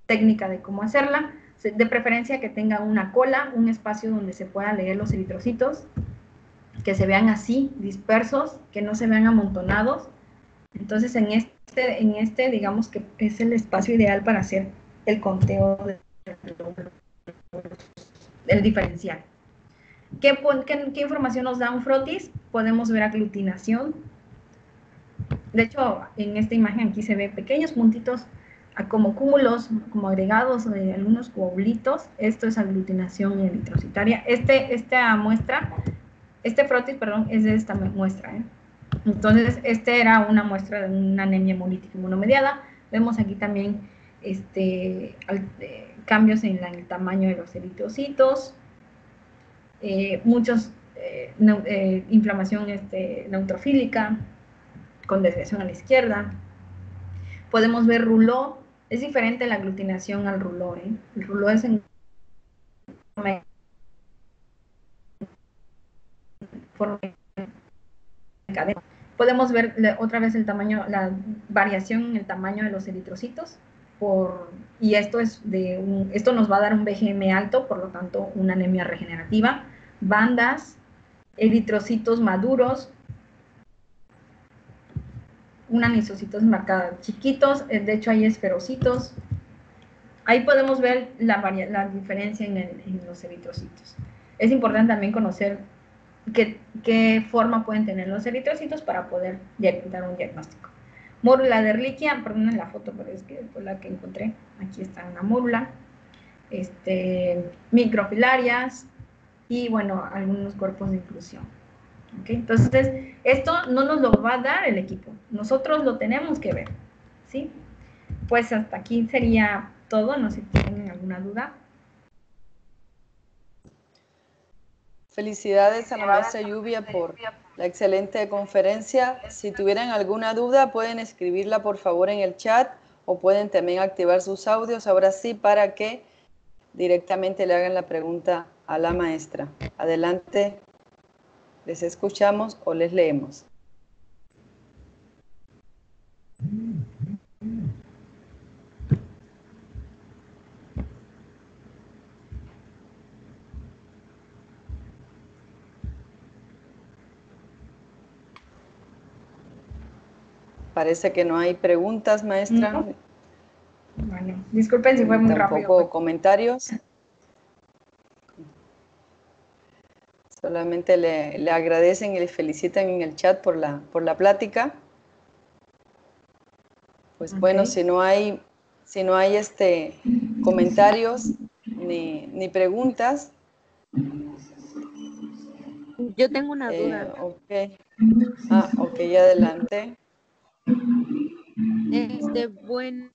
técnica de cómo hacerla, de preferencia que tenga una cola, un espacio donde se pueda leer los eritrocitos, que se vean así, dispersos, que no se vean amontonados. Entonces, en digamos que es el espacio ideal para hacer el conteo del diferencial. ¿Qué información nos da un frotis? Podemos ver aglutinación. De hecho, en esta imagen aquí se ve pequeños puntitos como cúmulos, como agregados de algunos coagulitos. Esto es aglutinación eritrocitaria. Esta muestra, frotis, perdón, es de esta muestra, ¿eh? Entonces, era una muestra de una anemia hemolítica inmunomediada. Vemos aquí también cambios en el tamaño de los eritrocitos, inflamación neutrofílica, con desviación a la izquierda. Podemos ver rouleau. Es diferente la aglutinación al rouleau. El rouleau es en forma de cadena. Podemos ver otra vez el tamaño, la variación en el tamaño de los eritrocitos. Y esto nos va a dar un BGM alto, por lo tanto una anemia regenerativa. Bandas, eritrocitos maduros, una anisocitosis marcada, chiquitos, de hecho hay esferocitos. Ahí podemos ver la diferencia en los eritrocitos. Es importante también conocer qué forma pueden tener los eritrocitos para poder dar un diagnóstico. Mórula de Ehrlichia, perdón la foto, pero es que fue la que encontré. Aquí está una mórula. Microfilarias y, bueno, algunos cuerpos de inclusión. ¿Okay? Entonces, esto no nos lo va a dar el equipo. Nosotros lo tenemos que ver. ¿Sí? Pues hasta aquí sería todo. No sé si tienen alguna duda. Felicidades a la maestra Lluvia por la excelente conferencia. Si tuvieran alguna duda, pueden escribirla por favor en el chat o pueden también activar sus audios ahora sí para que directamente le hagan la pregunta a la maestra. Adelante, les escuchamos o les leemos. Parece que no hay preguntas, maestra. No. Bueno, disculpen si fue muy rápido. Tampoco comentarios. Solamente le agradecen y le felicitan en el chat por la plática. Pues okay. Bueno, si no hay comentarios ni preguntas. Yo tengo una duda. Ok. Ok, adelante. Buenas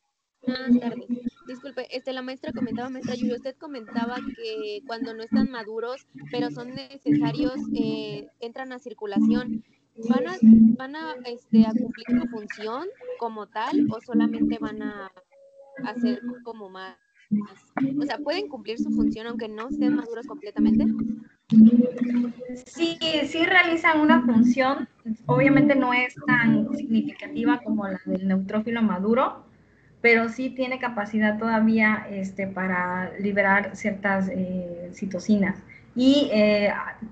tardes. Disculpe, la maestra comentaba, maestra Lluvia, usted comentaba que cuando no están maduros, pero son necesarios, entran a circulación. ¿Van a cumplir su función como tal o solamente van a hacer como más? O sea, ¿pueden cumplir su función aunque no estén maduros completamente? Sí realizan una función, obviamente no es tan significativa como la del neutrófilo maduro, pero sí tiene capacidad todavía para liberar ciertas citocinas. Y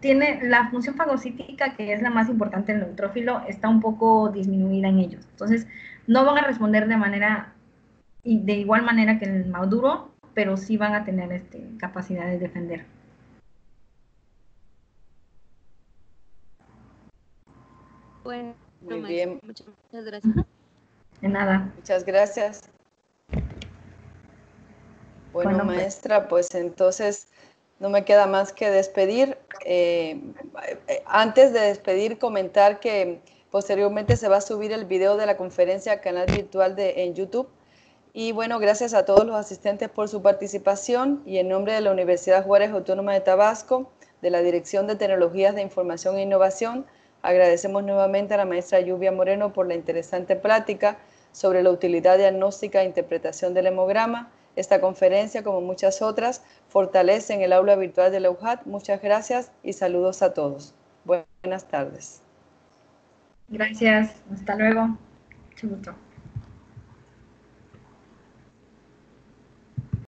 tiene la función fagocítica, que es la más importante del neutrófilo, está un poco disminuida en ellos. Entonces, no van a responder de igual manera que el maduro, pero sí van a tener capacidad de defender. Bueno, muy bien. Muchas gracias. De nada. Muchas gracias. Bueno, maestra, pues entonces no me queda más que despedir. Antes de despedir, comentar que posteriormente se va a subir el video de la conferencia al canal virtual en YouTube. Y bueno, gracias a todos los asistentes por su participación y en nombre de la Universidad Juárez Autónoma de Tabasco, de la Dirección de Tecnologías de Información e Innovación, agradecemos nuevamente a la maestra Lluvia Moreno por la interesante plática sobre la utilidad diagnóstica e interpretación del hemograma. Esta conferencia, como muchas otras, fortalece en el aula virtual de la UJAT. Muchas gracias y saludos a todos. Buenas tardes. Gracias. Hasta luego. Mucho gusto.